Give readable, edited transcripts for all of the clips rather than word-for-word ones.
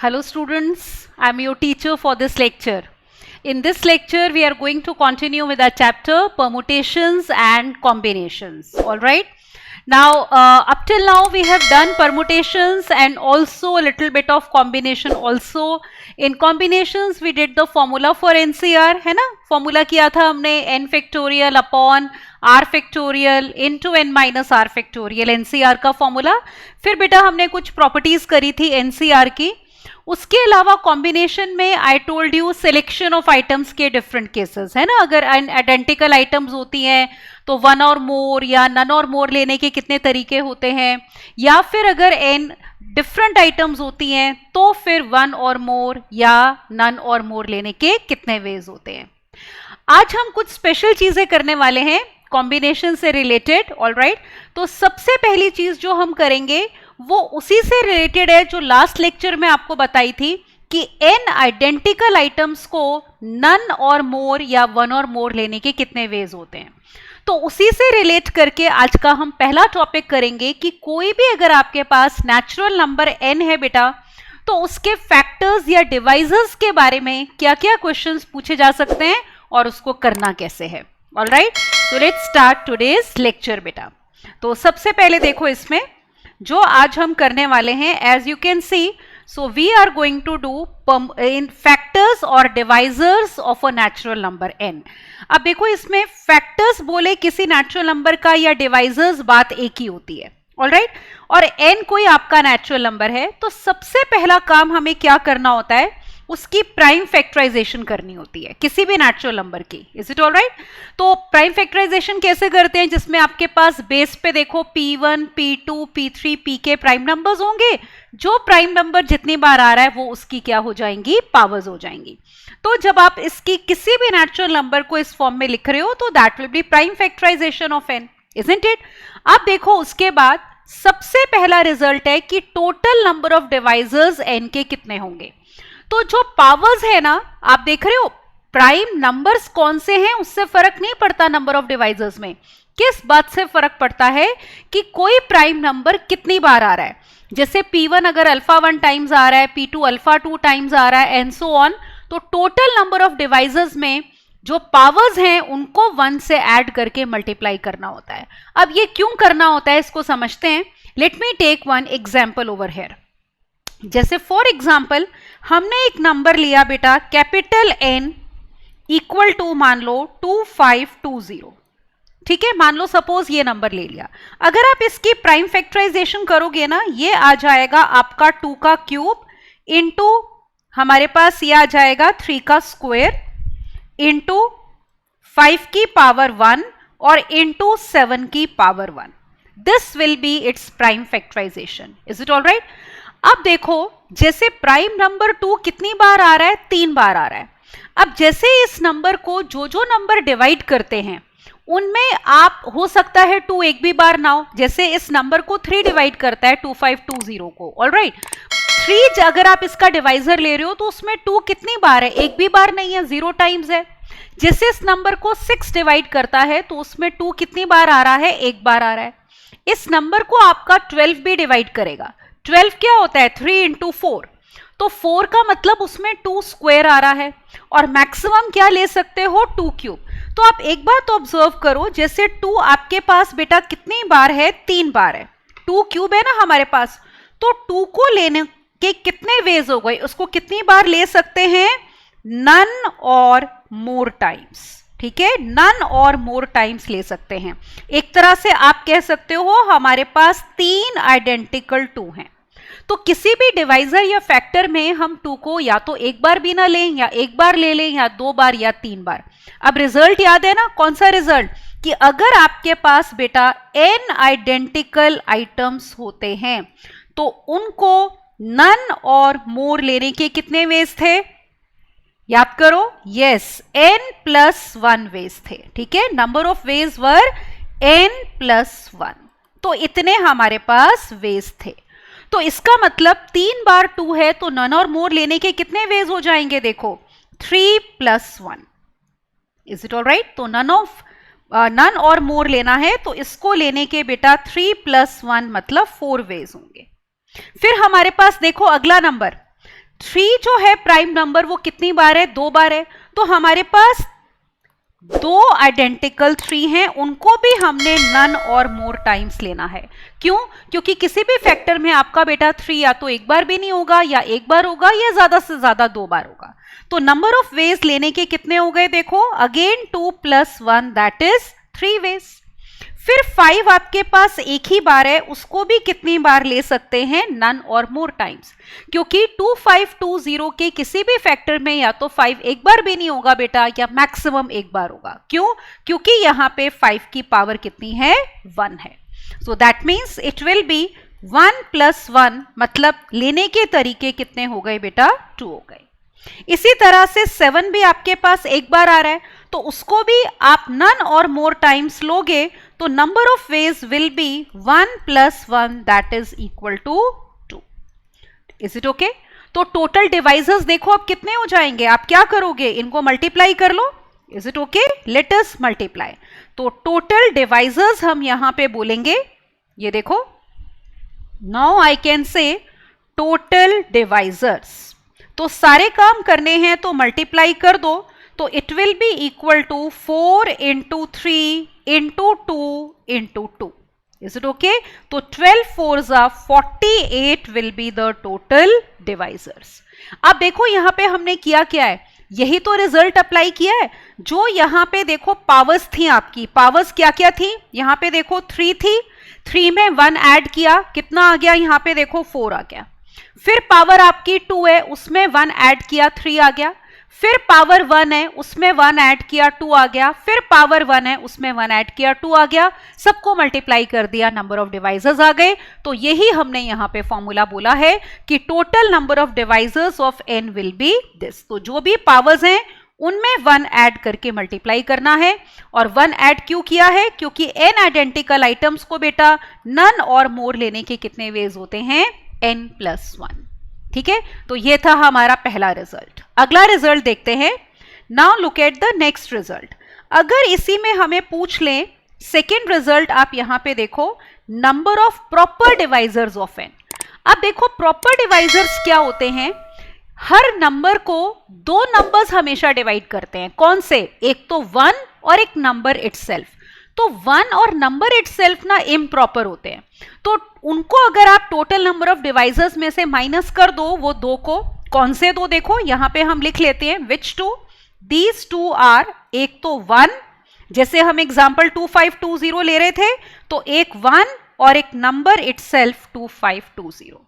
Hello students, I am your teacher for this lecture. In this lecture, we are going to continue with our chapter permutations and combinations. Alright. Now, up till now we have done permutations and also a little bit of combination also. In combinations, we did the formula for NCR, है ना? Formula किया था हमने n factorial upon r factorial into n minus r factorial NCR का formula. फिर बेटा हमने कुछ properties करी थी NCR की. उसके अलावा कॉम्बिनेशन में I told you selection of items के डिफरेंट केसेस है ना. अगर आइडेंटिकल आइटम्स होती हैं तो वन और मोर या नन और मोर लेने के कितने तरीके होते हैं, या फिर अगर एन डिफरेंट आइटम्स होती हैं तो फिर वन और मोर या नन और मोर लेने के कितने वेज होते हैं. आज हम कुछ स्पेशल चीजें करने वाले हैं कॉम्बिनेशन से रिलेटेड. ऑलराइट, तो सबसे पहली चीज जो हम करेंगे वो उसी से रिलेटेड है जो लास्ट लेक्चर में आपको बताई थी कि एन आइडेंटिकल आइटम्स को नन और मोर या वन और मोर लेने के कितने वेज होते हैं. तो उसी से रिलेट करके आज का हम पहला टॉपिक करेंगे कि कोई भी अगर आपके पास नेचुरल नंबर एन है बेटा तो उसके फैक्टर्स या डिवाइसेस के बारे में क्या क्या क्वेश्चंस पूछे जा सकते हैं और उसको करना कैसे है. ऑलराइट, तो लेट्स स्टार्ट टुडेज लेक्चर बेटा. तो सबसे पहले देखो इसमें जो आज हम करने वाले हैं, as you can see, so we are going to do in factors और divisors of a natural number N. अब देखो इसमें फैक्टर्स बोले किसी नेचुरल नंबर का या डिवाइजर्स, बात एक ही होती है. ऑलराइट, और एन कोई आपका नेचुरल नंबर है तो सबसे पहला काम हमें क्या करना होता है, उसकी प्राइम फैक्टराइजेशन करनी होती है किसी भी नेचुरल नंबर की. Is it alright? तो प्राइम फैक्टराइजेशन कैसे करते हैं, जिसमें आपके पास बेस पे देखो P1, P2, P3, Pk prime numbers होंगे. जो प्राइम नंबर जितनी बार आ रहा है वो उसकी क्या हो जाएंगी, पावर्स हो जाएंगी. तो जब आप इसकी किसी भी नेचुरल नंबर को इस फॉर्म में लिख रहे हो तो that will be prime factorisation of N, isn't it? अब देखो उसके बाद सबसे पहला रिजल्ट है कि total number of divisors N के कितने होंगे. तो जो पावर्स है ना, आप देख रहे हो प्राइम नंबर्स कौन से हैं उससे फर्क नहीं पड़ता नंबर ऑफ डिवाइजर्स में. किस बात से फर्क पड़ता है कि कोई प्राइम नंबर कितनी बार आ रहा है. जैसे P1 अगर अल्फा 1 टाइम्स आ रहा है, P2 अल्फा 2 टाइम्स आ रहा है एंड सो ऑन, तो टोटल नंबर ऑफ डिवाइजर्स में जो पावर्स हैं उनको 1 से ऐड करके मल्टीप्लाई करना होता है. अब ये क्यों करना होता है इसको समझते हैं. Let me take one example over here. जैसे फॉर एग्जाम्पल हमने एक नंबर लिया बेटा कैपिटल N इक्वल टू मान लो 2520. ठीक है, मान लो सपोज ये नंबर ले लिया. अगर आप इसकी प्राइम फैक्टराइजेशन करोगे ना, ये आ जाएगा आपका 2 का क्यूब इंटू हमारे पास ये आ जाएगा 3 का स्क्वायर इंटू 5 की पावर 1 और इंटू 7 की power 1. This will be its prime factorisation. Is it alright? अब देखो जैसे प्राइम नंबर 2 कितनी बार आ रहा है, 3 बार आ रहा है. अब जैसे इस नंबर को जो नंबर डिवाइड करते हैं उनमें आप हो सकता है 2 एक भी बार ना हो. जैसे इस नंबर को 3 डिवाइड करता है 2520 को. ऑलराइट, 3 अगर आप इसका डिवाइजर ले रहे हो तो उसमें 2 कितनी बार है, एक भी बार नहीं है, 0 टाइम्स है. जैसे इस नंबर को 6 डिवाइड करता है तो उसमें 2 कितनी बार आ रहा है, एक बार आ रहा है. इस नंबर को आपका 12 भी डिवाइड करेगा. 12 क्या होता है, 3 इंटू 4, तो 4 का मतलब उसमें 2 स्क्वायर आ रहा है और मैक्सिमम क्या ले सकते हो, 2 क्यूब. तो आप एक बार तो ऑब्जर्व करो, जैसे 2 आपके पास बेटा कितनी बार है, 3 बार है. 2 क्यूब है ना हमारे पास, तो 2 को लेने के कितने वेज हो गए, उसको कितनी बार ले सकते हैं, नन और मोर टाइम्स. ठीक है, नन और मोर टाइम्स ले सकते हैं. एक तरह से आप कह सकते हो हमारे पास 3 आइडेंटिकल 2 हैं. तो किसी भी डिवाइजर या फैक्टर में हम 2 को या तो एक बार भी ना लें या एक बार ले लें या 2 बार या 3 बार. अब रिजल्ट याद है ना, कौन सा रिजल्ट, कि अगर आपके पास बेटा n आइडेंटिकल आइटम्स होते हैं तो उनको नन और मोर लेने के कितने वेज थे, याद करो. यस, n+1 वेज थे. ठीक है, number of veg were n+1. तो इतने हमारे पास वेज थे. तो इसका मतलब 3 बार 2 है तो नन और मोर लेने के कितने वेज हो जाएंगे, देखो 3+1. Is it alright? तो नन और मोर लेना है तो इसको लेने के बेटा 3+1 मतलब 4 वेज होंगे. फिर हमारे पास देखो अगला नंबर 3 जो है प्राइम नंबर वो कितनी बार है, 2 बार है, तो हमारे पास 2 आइडेंटिकल 3 हैं, उनको भी हमने नन और मोर टाइम्स लेना है। क्यों? क्योंकि किसी भी फैक्टर में आपका बेटा 3 या तो एक बार भी नहीं होगा, या एक बार होगा, या ज्यादा से ज्यादा 2 बार होगा। तो नंबर ऑफ वेज लेने के कितने हो गए, देखो अगेन 2 + 1 दैट इज 3 वेज। फिर 5 आपके पास एक ही बार है, उसको भी कितनी बार ले सकते हैं, नन और मोर टाइम्स, क्योंकि 2520 के किसी भी फैक्टर में या तो 5 एक बार भी नहीं होगा बेटा, या मैक्सिमम एक बार होगा। क्यों? क्योंकि यहां पे 5 की पावर कितनी है, 1 है। So that means it will be 1 + 1, मतलब लेने के तरीके कितने हो गए बेटा, 2 हो गए। इसी तरह से 7 भी आपके पास एक बार आ रहा है, तो उसको भी आप नन और मोर टाइम्स लोगे, तो number of ways will be 1 + 1 that is equal to 2। Is it okay? तो टोटल डिवाइजर्स देखो अब कितने हो जाएंगे, आप क्या करोगे, इनको मल्टीप्लाई कर लो। Is it okay? Let us multiply. तो टोटल डिवाइजर्स हम यहां पे बोलेंगे, ये देखो, now I can say total divisors. तो सारे काम करने हैं तो मल्टीप्लाई कर दो, तो it will be equal to 4 × 3 × 2 × 2। Is it okay? तो 12 4s are 48 will be the total divisors. अब देखो यहां पे हमने किया क्या है, यही तो रिजल्ट अप्लाई किया है। जो यहां पे देखो पावर्स थी आपकी, पावर्स क्या क्या थी, यहां पे देखो 3 थी, 3 में 1 ऐड किया, कितना आ गया, यहां पे देखो 4 आ गया। फिर पावर आपकी 2 है, उसमें 1 ऐड किया, 3 आ गया। फिर पावर 1 है, उसमें 1 ऐड किया, 2 आ गया। फिर पावर 1 है, उसमें 1 ऐड किया, 2 आ गया। सबको मल्टीप्लाई कर दिया, नंबर ऑफ डिवाइजर्स आ गए। तो यही हमने यहां पे फॉर्मूला बोला है कि total number of divisors of n will B this. तो जो भी पावर्स हैं उनमें 1 ऐड करके मल्टीप्लाई करना है। और 1 ऐड क्यों किया है, क्योंकि n आइडेंटिकल आइटम्स को बेटा नन और मोर लेने के कितने वेज होते हैं, n + 1। ठीक है, तो ये था हमारा पहला रिजल्ट। अगला रिजल्ट देखते हैं। Now look at the next result. अगर इसी में हमें पूछ लें सेकेंड रिजल्ट, आप यहां पे देखो number of proper divisors of n। अब देखो प्रॉपर डिवाइजर्स क्या होते हैं, हर नंबर को 2 नंबर्स हमेशा डिवाइड करते हैं। कौन से? एक तो 1 और एक नंबर इटसेल्फ। तो 1 और नंबर इटसेल्फ ना इम्प्रॉपर होते हैं, तो उनको अगर आप टोटल नंबर ऑफ डिवाइजर्स में से माइनस कर दो, वो 2 को, कौन से 2 देखो यहां पे हम लिख लेते हैं, विच 2, दीज 2 आर, एक तो 1, जैसे हम एग्जांपल 2520 ले रहे थे, तो एक 1 और एक नंबर इटसेल्फ 2520।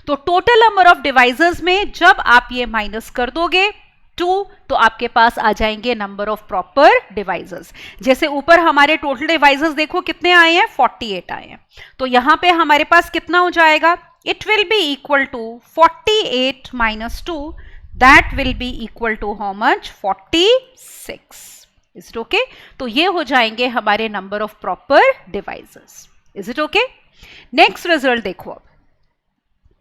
तो टोटल नंबर ऑफ डिवाइजर्स में जब आप ये माइनस कर दोगे 2, तो आपके पास आ जाएंगे नंबर ऑफ प्रॉपर डिवाइजर्स। जैसे ऊपर हमारे टोटल डिवाइजर्स देखो कितने आए हैं, 48 आए हैं। तो यहां पे हमारे पास कितना हो जाएगा, it will be equal to 48 - 2, that will be equal to how much, 46। Is it okay? तो ये हो जाएंगे हमारे number of proper divisors. Is it okay? Next result देखो अब।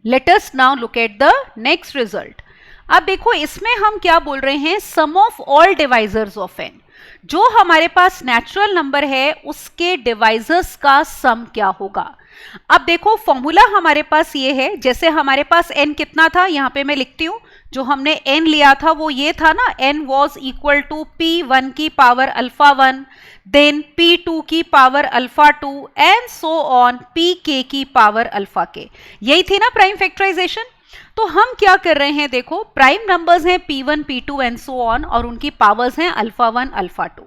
Let us now look at the next result. अब देखो इसमें हम क्या बोल रहे हैं, sum of all divisors of n। जो हमारे पास नेचुरल नंबर है उसके डिवाइजर्स का सम क्या होगा। अब देखो फॉर्मूला हमारे पास ये है, जैसे हमारे पास n कितना था, यहां पे मैं लिखती हूं, जो हमने n लिया था वो ये था ना, n was equal to p1 की पावर α1, देन p2 की power α2 and so on pk की पावर αk। यही थी ना प्राइम फैक्टराइजेशन। तो हम क्या कर रहे हैं, देखो प्राइम नंबर्स हैं p1 p2 and so on, और उनकी पावर्स हैं α1 α2।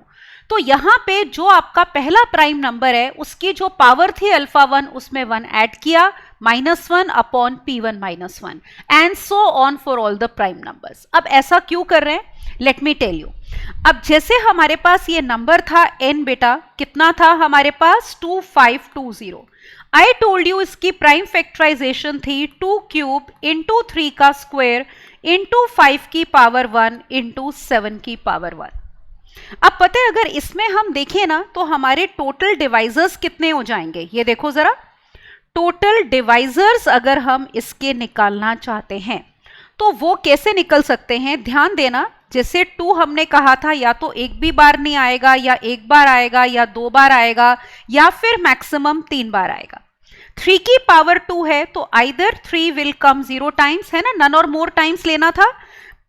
तो यहां पे जो आपका पहला प्राइम नंबर है उसकी जो पावर थी α1, उसमें 1 ऐड किया, -1 upon p1 -1 and so on for all the prime numbers. अब ऐसा क्यों कर रहे हैं, लेट मी टेल यू। अब जैसे हमारे पास ये नंबर था n बेटा, कितना था हमारे पास, 2520। आई टोल्ड यू इसकी प्राइम फैक्टराइजेशन थी 2 क्यूब इंटू 3 का स्क्वायर इंटू 5 की पावर 1 इंटू 7 की पावर 1। अब पता है अगर इसमें हम देखें ना, तो हमारे टोटल डिवाइजर्स कितने हो जाएंगे, ये देखो जरा। टोटल डिवाइजर्स अगर हम इसके निकालना चाहते हैं तो वो कैसे निकल सकते हैं, ध्यान देना। जैसे 2 हमने कहा था, या तो एक भी बार नहीं आएगा, या एक बार आएगा, या 2 बार आएगा, या फिर मैक्सिमम 3 बार आएगा। 3 की पावर 2 है तो आइदर 3 विल कम 0 टाइम्स, है ना, नन और मोर टाइम्स लेना था,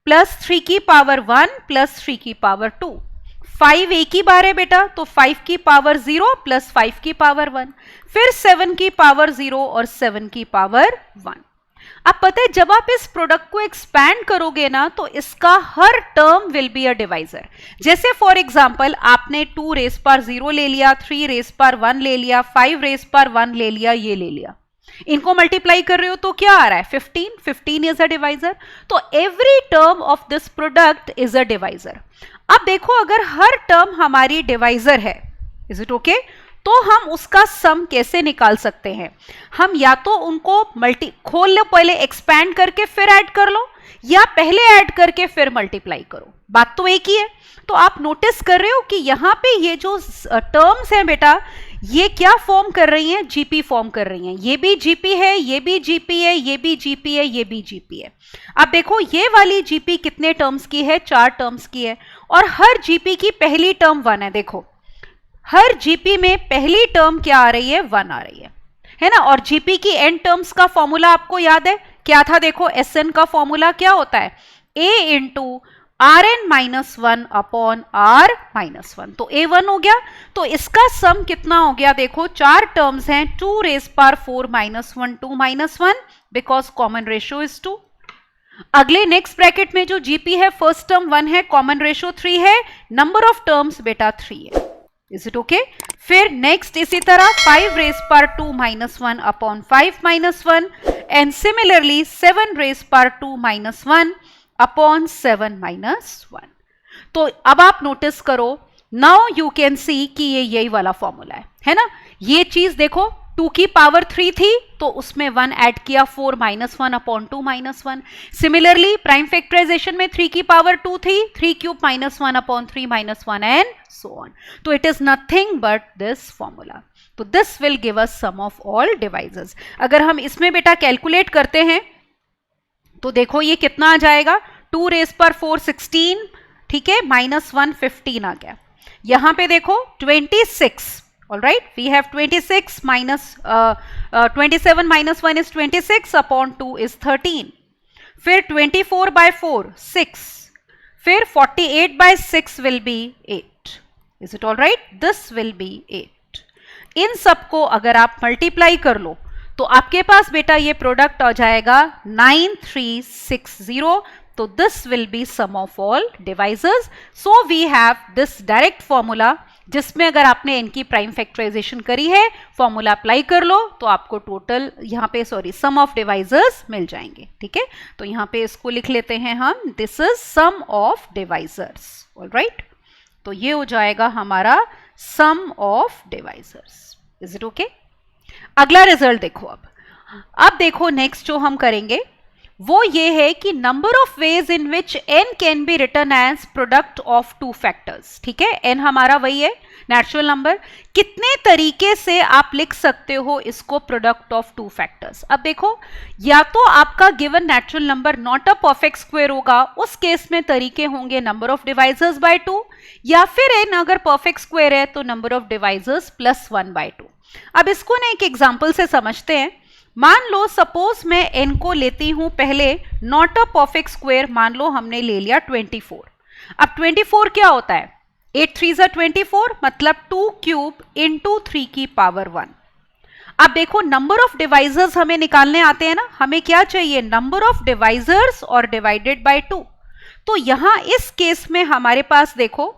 प्लस 3 की पावर 1 प्लस 3 की पावर 2। 5 एक ही बार है बेटा, तो 5 की पावर 0 प्लस 5 की पावर 1, फिर 7 की पावर 0 और 7 की पावर 1। अब पता है जब आप इस प्रोडक्ट को एक्सपैंड करोगे ना तो इसका हर term will be a divisor. जैसे फॉर एग्जांपल आपने 2 रेस पर 0 ले लिया, 3 रेस पर 1 ले लिया, 5 रेस पर 1 ले लिया, ये ले लिया, इनको मल्टीप्लाई कर रहे हो तो क्या आ रहा है 15, 15 इज अ डिवाइजर। तो every term of this product is a divisor. अब देखो अगर हर टर्म हमारी डिवाइजर है, इज इट ओके, तो हम उसका सम कैसे निकाल सकते हैं? हम या तो उनको खोल लो पहले, एक्सपैंड करके फिर ऐड कर लो, या पहले ऐड करके फिर मल्टीप्लाई करो, बात तो एक ही है। तो आप नोटिस कर रहे हो कि यहाँ पे ये जो टर्म्स हैं बेटा, ये क्या फॉर्म कर रही हैं? जीपी फॉर्म कर रही हैं। ये भी जीपी है, ये भी जीपी है, ये भी जीपी है, ये भी जीपी है। अब देखो ये वाली जीपी कितने टर्म्स की है? 4 टर्म्स की है, और हर जीपी की पहली टर्म 1 है। देखो हर जीपी में पहली टर्म क्या आ रही है? 1 आ रही है ना। और जीपी की एंड टर्म्स का फॉर्मूला आपको याद है क्या था? देखो एसएन का फॉर्मूला क्या होता है? A into R N minus 1 upon R minus 1। तो ए 1 हो गया, तो इसका सम कितना हो गया? देखो 4 टर्म्स हैं, 2 raise power 4 minus 1 2 minus 1, because common ratio is 2। अगले नेक्स्ट ब्रैकेट में जो जीपी है, फर्स्ट टर्म 1 है, कॉमन रेशियो 3 है, नंबर ऑफ टर्म्स बेटा 3 है। Is it okay? फिर नेक्स्ट इसी तरह 5 रेस पर 2 minus 1 upon 5 minus 1, and similarly 7 raise पर 2 माइनस 1 अपॉन 7 माइनस 1। तो अब आप नोटिस करो, नाउ यू कैन सी कि ये यही वाला फॉर्मूला है ना। ये चीज देखो 2 की पावर 3 थी तो उसमें 1 ऐड किया, 4 minus 1 upon 2 minus 1। Similarly prime factorization में 3 की पावर 2 थी, 3 cube minus 1 upon 3 minus 1 and so on. तो it is nothing but this formula. तो this will give us sum of all divisors. अगर हम इसमें बेटा कैलकुलेट करते हैं तो देखो ये कितना आ जाएगा? 2 रेस पर 4 16, ठीक है, माइनस 1 15 आ गया। यहां पे देखो 26, all right, we have 26 minus 27 minus 1 is 26 upon 2 is 13। फिर 24 by 4 6, फिर 48 by 6 will be 8। is it all right? this will be 8। इन सबको अगर आप मल्टीप्लाई कर लो तो आपके पास बेटा ये प्रोडक्ट आ जाएगा 9360। तो this will be sum of all divisors. So we have this direct formula, जिसमें अगर आपने इनकी प्राइम फैक्टराइजेशन करी है, फॉर्मूला अप्लाई कर लो तो आपको टोटल यहाँ पे सम ऑफ डिवाइजर्स मिल जाएंगे। ठीक है, तो यहाँ पे इसको लिख लेते हैं हम, this is sum of divisors. Alright, तो ये हो जाएगा हमारा sum of divisors. Is it okay? अगला रिजल्ट देखो। अब देखो नेक्स्ट जो हम करेंगे वो ये है कि number of ways in which n can be written as product of 2 factors. ठीक है, n हमारा वही है नेचुरल नंबर। कितने तरीके से आप लिख सकते हो इसको प्रोडक्ट ऑफ 2 फैक्टर्स? अब देखो, या तो आपका given natural number not a perfect square होगा, उस केस में तरीके होंगे नंबर ऑफ डिवाइजर्स बाय 2, या फिर n अगर परफेक्ट स्क्वायर है तो number of divisors plus 1 by 2। अब इसको ना एक एग्जाम्पल से समझते हैं। मान लो सपोज मैं n को लेती हूं पहले नॉट अ परफेक्ट स्क्वायर, मान लो हमने ले लिया 24। अब 24 क्या होता है? 8 3 24, मतलब 2 क्यूब इंटू 3 की पावर 1। अब देखो नंबर ऑफ डिवाइजर्स हमें निकालने आते हैं ना, हमें क्या चाहिए? नंबर ऑफ डिवाइजर्स और डिवाइडेड बाय 2। तो यहां इस केस में हमारे पास देखो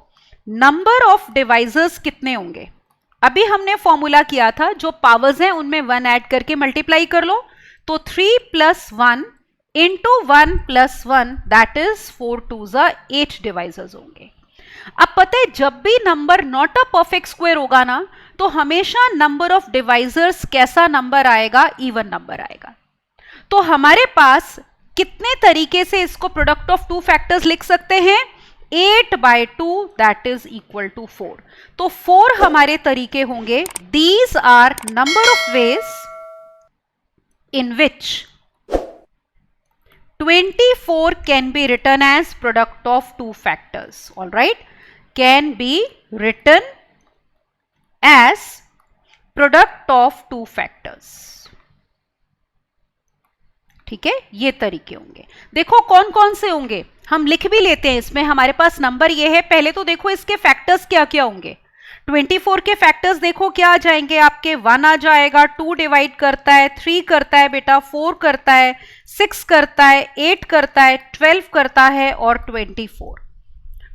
नंबर ऑफ डिवाइजर्स कितने होंगे? अभी हमने फॉर्मूला किया था, जो पावर्स हैं उनमें 1 ऐड करके मल्टीप्लाई कर लो, तो 3 plus 1 into 1 plus 1, that is 4 2 8 divisors होंगे। अब पता है जब भी number not a perfect square होगा ना, तो हमेशा नंबर ऑफ डिवाइजर्स कैसा नंबर आएगा? इवन नंबर आएगा। तो हमारे पास कितने तरीके से इसको प्रोडक्ट ऑफ 2 फैक्टर्स लिख सकते हैं? 8 by 2 that is equal to 4। तो 4 हमारे तरीके होंगे। These are number of ways in which 24 can be written as product of 2 factors. All right, can be written as product of two factors. ठीक है, ये तरीके होंगे। देखो कौन कौन से होंगे, हम लिख भी लेते हैं, इसमें हमारे पास नंबर ये है। पहले तो देखो इसके फैक्टर्स क्या क्या होंगे। 24 के फैक्टर्स देखो क्या आ जाएंगे आपके, 1 आ जाएगा, 2 डिवाइड करता है, 3 करता है बेटा, 4 करता है, 6 करता है, 8 करता है, 12 करता है और 24।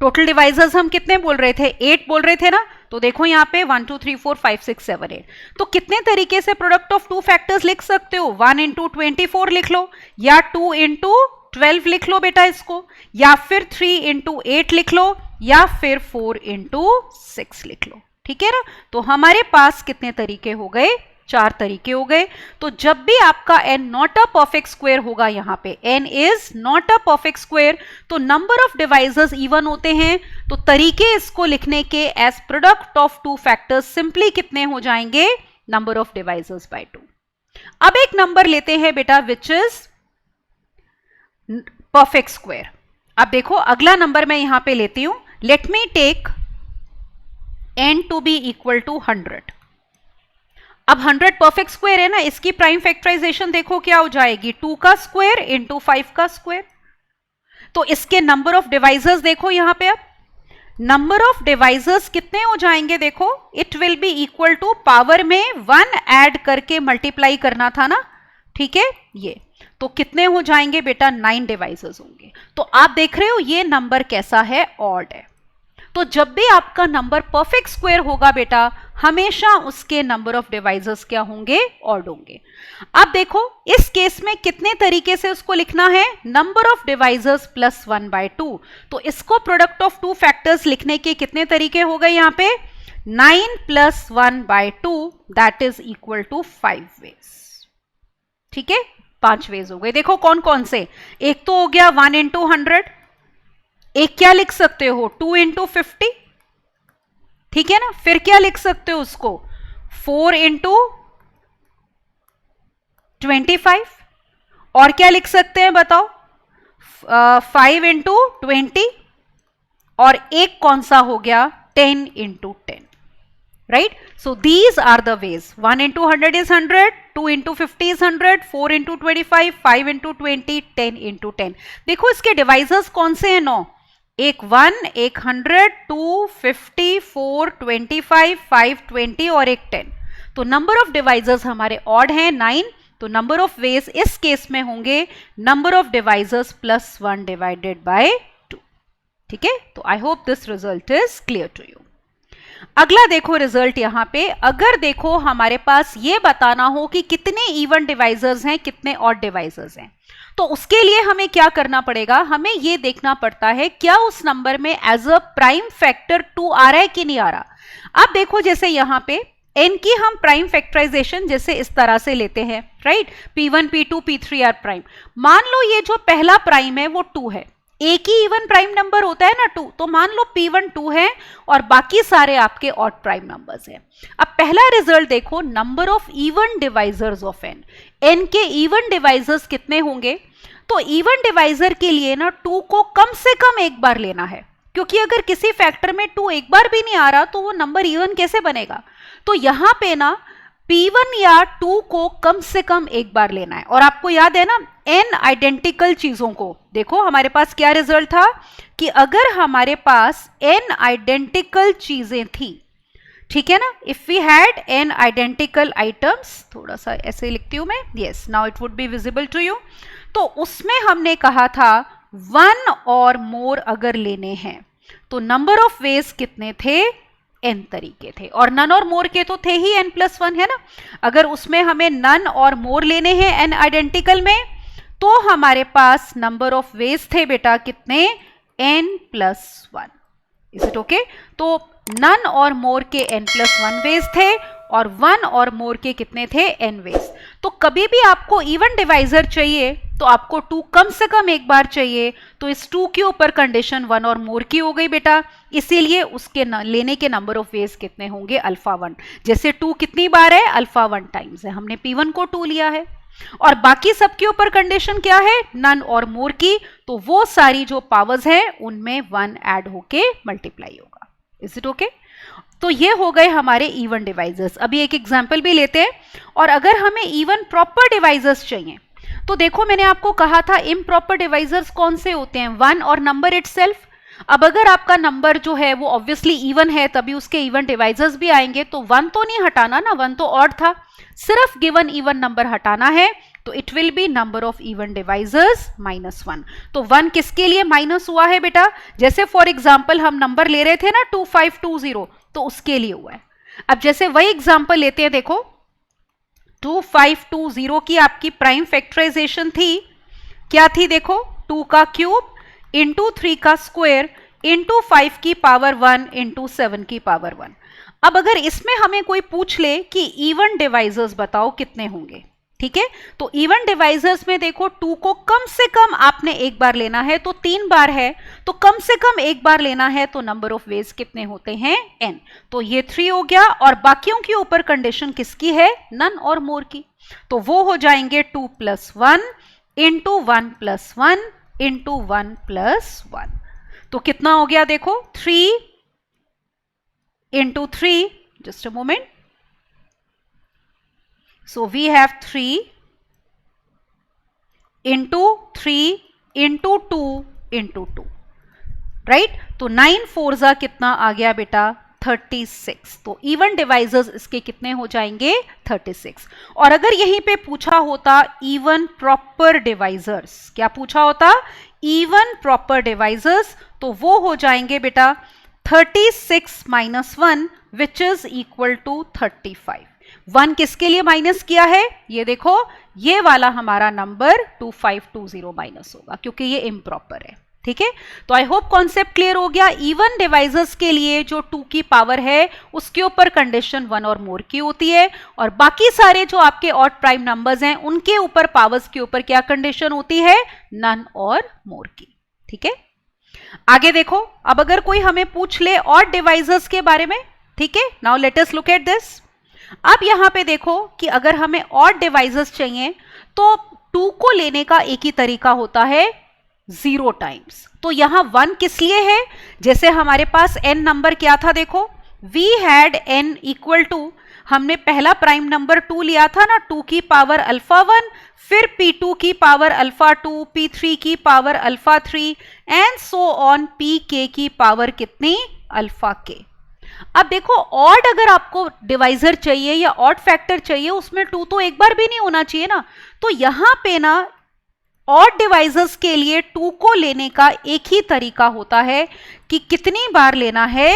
टोटल डिवाइजर्स हम कितने बोल रहे थे, 8 बोल रहे थे ना। तो देखो यहाँ पे 1 2 3 4 5 6 7 8। तो कितने तरीके से प्रोडक्ट ऑफ टू फैक्टर्स लिख सकते हो, 1 इंटू 24 लिख लो, या 2 इंटू 12 लिख लो बेटा इसको, या फिर 3 इंटू 8 लिख लो, या फिर 4 इंटू 6 लिख लो। ठीक है ना। तो हमारे पास कितने तरीके हो गए, 4 तरीके हो गए। तो जब भी आपका n not a perfect square होगा, यहाँ पे n is not a perfect square, तो नंबर ऑफ डिवाइजर्स इवन होते हैं, तो तरीके इसको लिखने के as product of two factors simply कितने हो जाएंगे, नंबर ऑफ डिवाइजर्स बाय 2। अब एक नंबर लेते हैं बेटा विच इज परफेक्ट स्क्वायर। अब देखो अगला नंबर मैं यहां पे लेती हूं, let me take n to be equal to 100। अब 100 परफेक्ट स्क्वायर है ना, इसकी प्राइम फैक्टराइजेशन देखो क्या हो जाएगी, 2 का स्क्वायर इंटू 5 का स्क्वायर। तो इसके नंबर ऑफ डिवाइजर्स देखो यहां पे, अब नंबर ऑफ डिवाइजर्स कितने हो जाएंगे, देखो it will be equal to power में 1 ऐड करके मल्टीप्लाई करना था ना। ठीक है, ये तो कितने हो जाएंगे बेटा, 9 डिवाइजर्स होंगे। तो आप देख रहे हो ये नंबर कैसा है, ऑड है। तो जब भी आपका नंबर परफेक्ट स्क्वायर होगा बेटा, हमेशा उसके नंबर ऑफ डिवाइजर्स क्या होंगे, ऑड होंगे। अब देखो इस केस में कितने तरीके से उसको लिखना है, number of divisors plus 1 by 2। तो इसको प्रोडक्ट ऑफ टू फैक्टर्स लिखने के कितने तरीके हो गए, यहाँ पे 9 plus 1 by 2 that is equal to 5 ways. ठीक है, 5 वेज हो गए। देखो कौन कौन से, एक तो हो गया 1 इंटू 100, एक क्या लिख सकते हो 2 इंटू 50। ठीक है ना, फिर क्या लिख सकते हो उसको 4 इंटू 25, और क्या लिख सकते हैं बताओ 5 इंटू 20, और एक कौन सा हो गया 10 into 10। right, so these are the ways, 1 into 100 is 100, 2 into 50 is 100, 4 into 25, 5 into 20, 10 into 10। देखो इसके डिवाइजर्स कौन से हैं, 9, एक 1, एक 100, 2, 50, 4, 25, 5, 20 और एक 10। तो नंबर ऑफ डिवाइजर्स हमारे ऑड हैं 9। तो नंबर ऑफ वेज इस केस में होंगे number of divisors plus 1 divided by 2। ठीक है, तो I hope this result is clear to you. अगला देखो रिजल्ट यहां पे, अगर देखो हमारे पास ये बताना हो कि कितने इवन डिवाइजर्स हैं, कितने ऑड डिवाइजर्स हैं, तो उसके लिए हमें क्या करना पड़ेगा, हमें ये देखना पड़ता है क्या उस नंबर में एज अ प्राइम फैक्टर 2 आ रहा है कि नहीं आ रहा। अब देखो जैसे यहां पे n की हम प्राइम फैक्टराइजेशन जैसे इस तरह से लेते हैं, right, p1 p2 p3 are prime. मान लो ये जो पहला प्राइम है वो 2 है, एक ही इवन प्राइम नंबर होता है ना 2, तो मान लो p1 2 है और बाकी सारे आपके ऑड प्राइम नंबर्स हैं। अब पहला रिजल्ट देखो, number of even divisors of n, n के इवन डिवाइजर्स कितने होंगे। तो इवन डिवाइजर के लिए ना 2 को कम से कम एक बार लेना है, क्योंकि अगर किसी फैक्टर में 2 एक बार भी नहीं आ रहा तो वो नंबर इवन कैसे बनेगा। तो यहां पे ना p1 या 2 को कम से कम एक बार लेना है। और आपको याद है ना n आइडेंटिकल चीजों को, देखो हमारे पास क्या रिजल्ट था कि अगर हमारे पास n आइडेंटिकल चीजें थी, ठीक है ना, if we had n identical items, थोड़ा सा ऐसे लिखती हूं मैं, yes now it would be visible to you. तो उसमें हमने कहा था 1 और मोर अगर लेने हैं तो नंबर ऑफ वेज कितने थे, n तरीके थे, और नन और मोर के तो थे ही n+1 है ना। अगर उसमें हमें नन और मोर लेने हैं n आइडेंटिकल में, तो हमारे पास नंबर ऑफ वेज थे बेटा कितने, n+1। Is it okay. तो नन और मोर के n+1 वेज थे और 1 और मोर के कितने थे, n वेज। तो कभी भी आपको इवन डिवाइजर चाहिए तो आपको 2 कम से कम एक बार चाहिए, तो इस 2 के ऊपर कंडीशन 1 और मोर की हो गई बेटा, इसीलिए उसके लेने के नंबर ऑफ वेज कितने होंगे, अल्फा 1। जैसे 2 कितनी बार है, अल्फा 1 टाइम्स है, हमने p1 को 2 लिया है, और बाकी सबके ऊपर कंडीशन क्या है, नन और मोर की, तो वो सारी जो पावर्स है उनमें 1 ऐड होके मल्टीप्लाई होगा। Is it okay? तो ये हो गए हमारे इवन डिवाइजर्स। अभी एक एग्जांपल भी लेते हैं। और अगर हमें इवन प्रॉपर डिवाइजर्स चाहिए तो देखो मैंने आपको कहा था इम्प्रॉपर डिवाइजर्स कौन से होते हैं, 1 और नंबर इटसेल्फ। अब अगर आपका नंबर जो है वो ऑब्वियसली इवन है तभी उसके इवन डिवाइजर्स भी आएंगे, तो 1 तो नहीं हटाना ना, 1 तो ऑड था, सिर्फ गिवन इवन नंबर हटाना है, तो it will B number of even divisors -1। तो 1 किसके लिए माइनस हुआ है बेटा? जैसे फॉर एग्जांपल हम नंबर ले रहे थे ना 2520, तो उसके लिए हुआ है। अब जैसे वही एग्जांपल लेते हैं, देखो 2520 की आपकी प्राइम फैक्टराइजेशन थी, क्या थी? देखो 2 का क्यूब इंटू 3 का स्क्वायर इंटू 5 की पावर 1 इंटू 7 की पावर 1। अब अगर इसमें हमें कोई पूछ ले कि इवन डिवाइजर्स बताओ कितने होंगे, ठीक है, तो इवन डिवाइजर्स में देखो 2 को कम से कम आपने एक बार लेना है, तो 3 बार है, तो कम से कम एक बार लेना है, तो नंबर ऑफ वेज कितने होते हैं? n। तो ये 3 हो गया, और बाकियों के ऊपर कंडीशन किसकी है? नन और मोर की। तो वो हो जाएंगे 2 + 1 इंटू 1 + 1 इंटू 1 + 1। तो कितना हो गया? देखो 3 into 3, just a moment, so we have 3 into 3 into 2 into 2, right? तो 9 4 जा कितना आ गया बेटा? 36। तो इवन डिवाइजर्स इसके कितने हो जाएंगे? 36। और अगर यहीं पे पूछा होता इवन प्रॉपर डिवाइजर्स, क्या पूछा होता? इवन प्रॉपर डिवाइजर्स, तो वो हो जाएंगे बेटा 36 - 1 विच इज इक्वल टू 35। 1 किसके लिए माइनस किया है? ये देखो, ये वाला हमारा नंबर 2520 माइनस होगा क्योंकि ये इम्प्रॉपर है, ठीक है? तो आई होप कॉन्सेप्ट क्लियर हो गया। इवन डिवाइजर्स के लिए जो 2 की पावर है उसके ऊपर कंडीशन 1 और मोर की होती है, और बाकी सारे जो आपके ऑड प्राइम नंबर्स हैं उनके ऊपर पावर्स के ऊपर क्या कंडीशन होती है? नन और मोर की, ठीक है? आगे देखो, अब अगर कोई हमें पूछ ले ऑड डिवाइजर्स के बारे में, ठीक है, now let us look at this. अब यहां पे देखो कि अगर हमें ऑड डिवाइजर्स चाहिए तो 2 को लेने का एक ही तरीका होता है, 0 टाइम्स। तो यहां 1 किस लिए है? जैसे हमारे पास n नंबर क्या था, देखो we had n equal to, हमने पहला प्राइम नंबर 2 लिया था ना, 2 की पावर अल्फा 1, फिर p2 की पावर अल्फा 2, p3 की power alpha 3 and so on pk की पावर कितनी? Alpha k। अब देखो ऑड अगर आपको डिवाइजर चाहिए या ऑड फैक्टर चाहिए उसमें 2 तो एक बार भी नहीं होना चाहिए ना। तो यहां पे ना ऑड डिवाइजर्स के लिए 2 को लेने का एक ही तरीका होता है कि कितनी बार लेना है?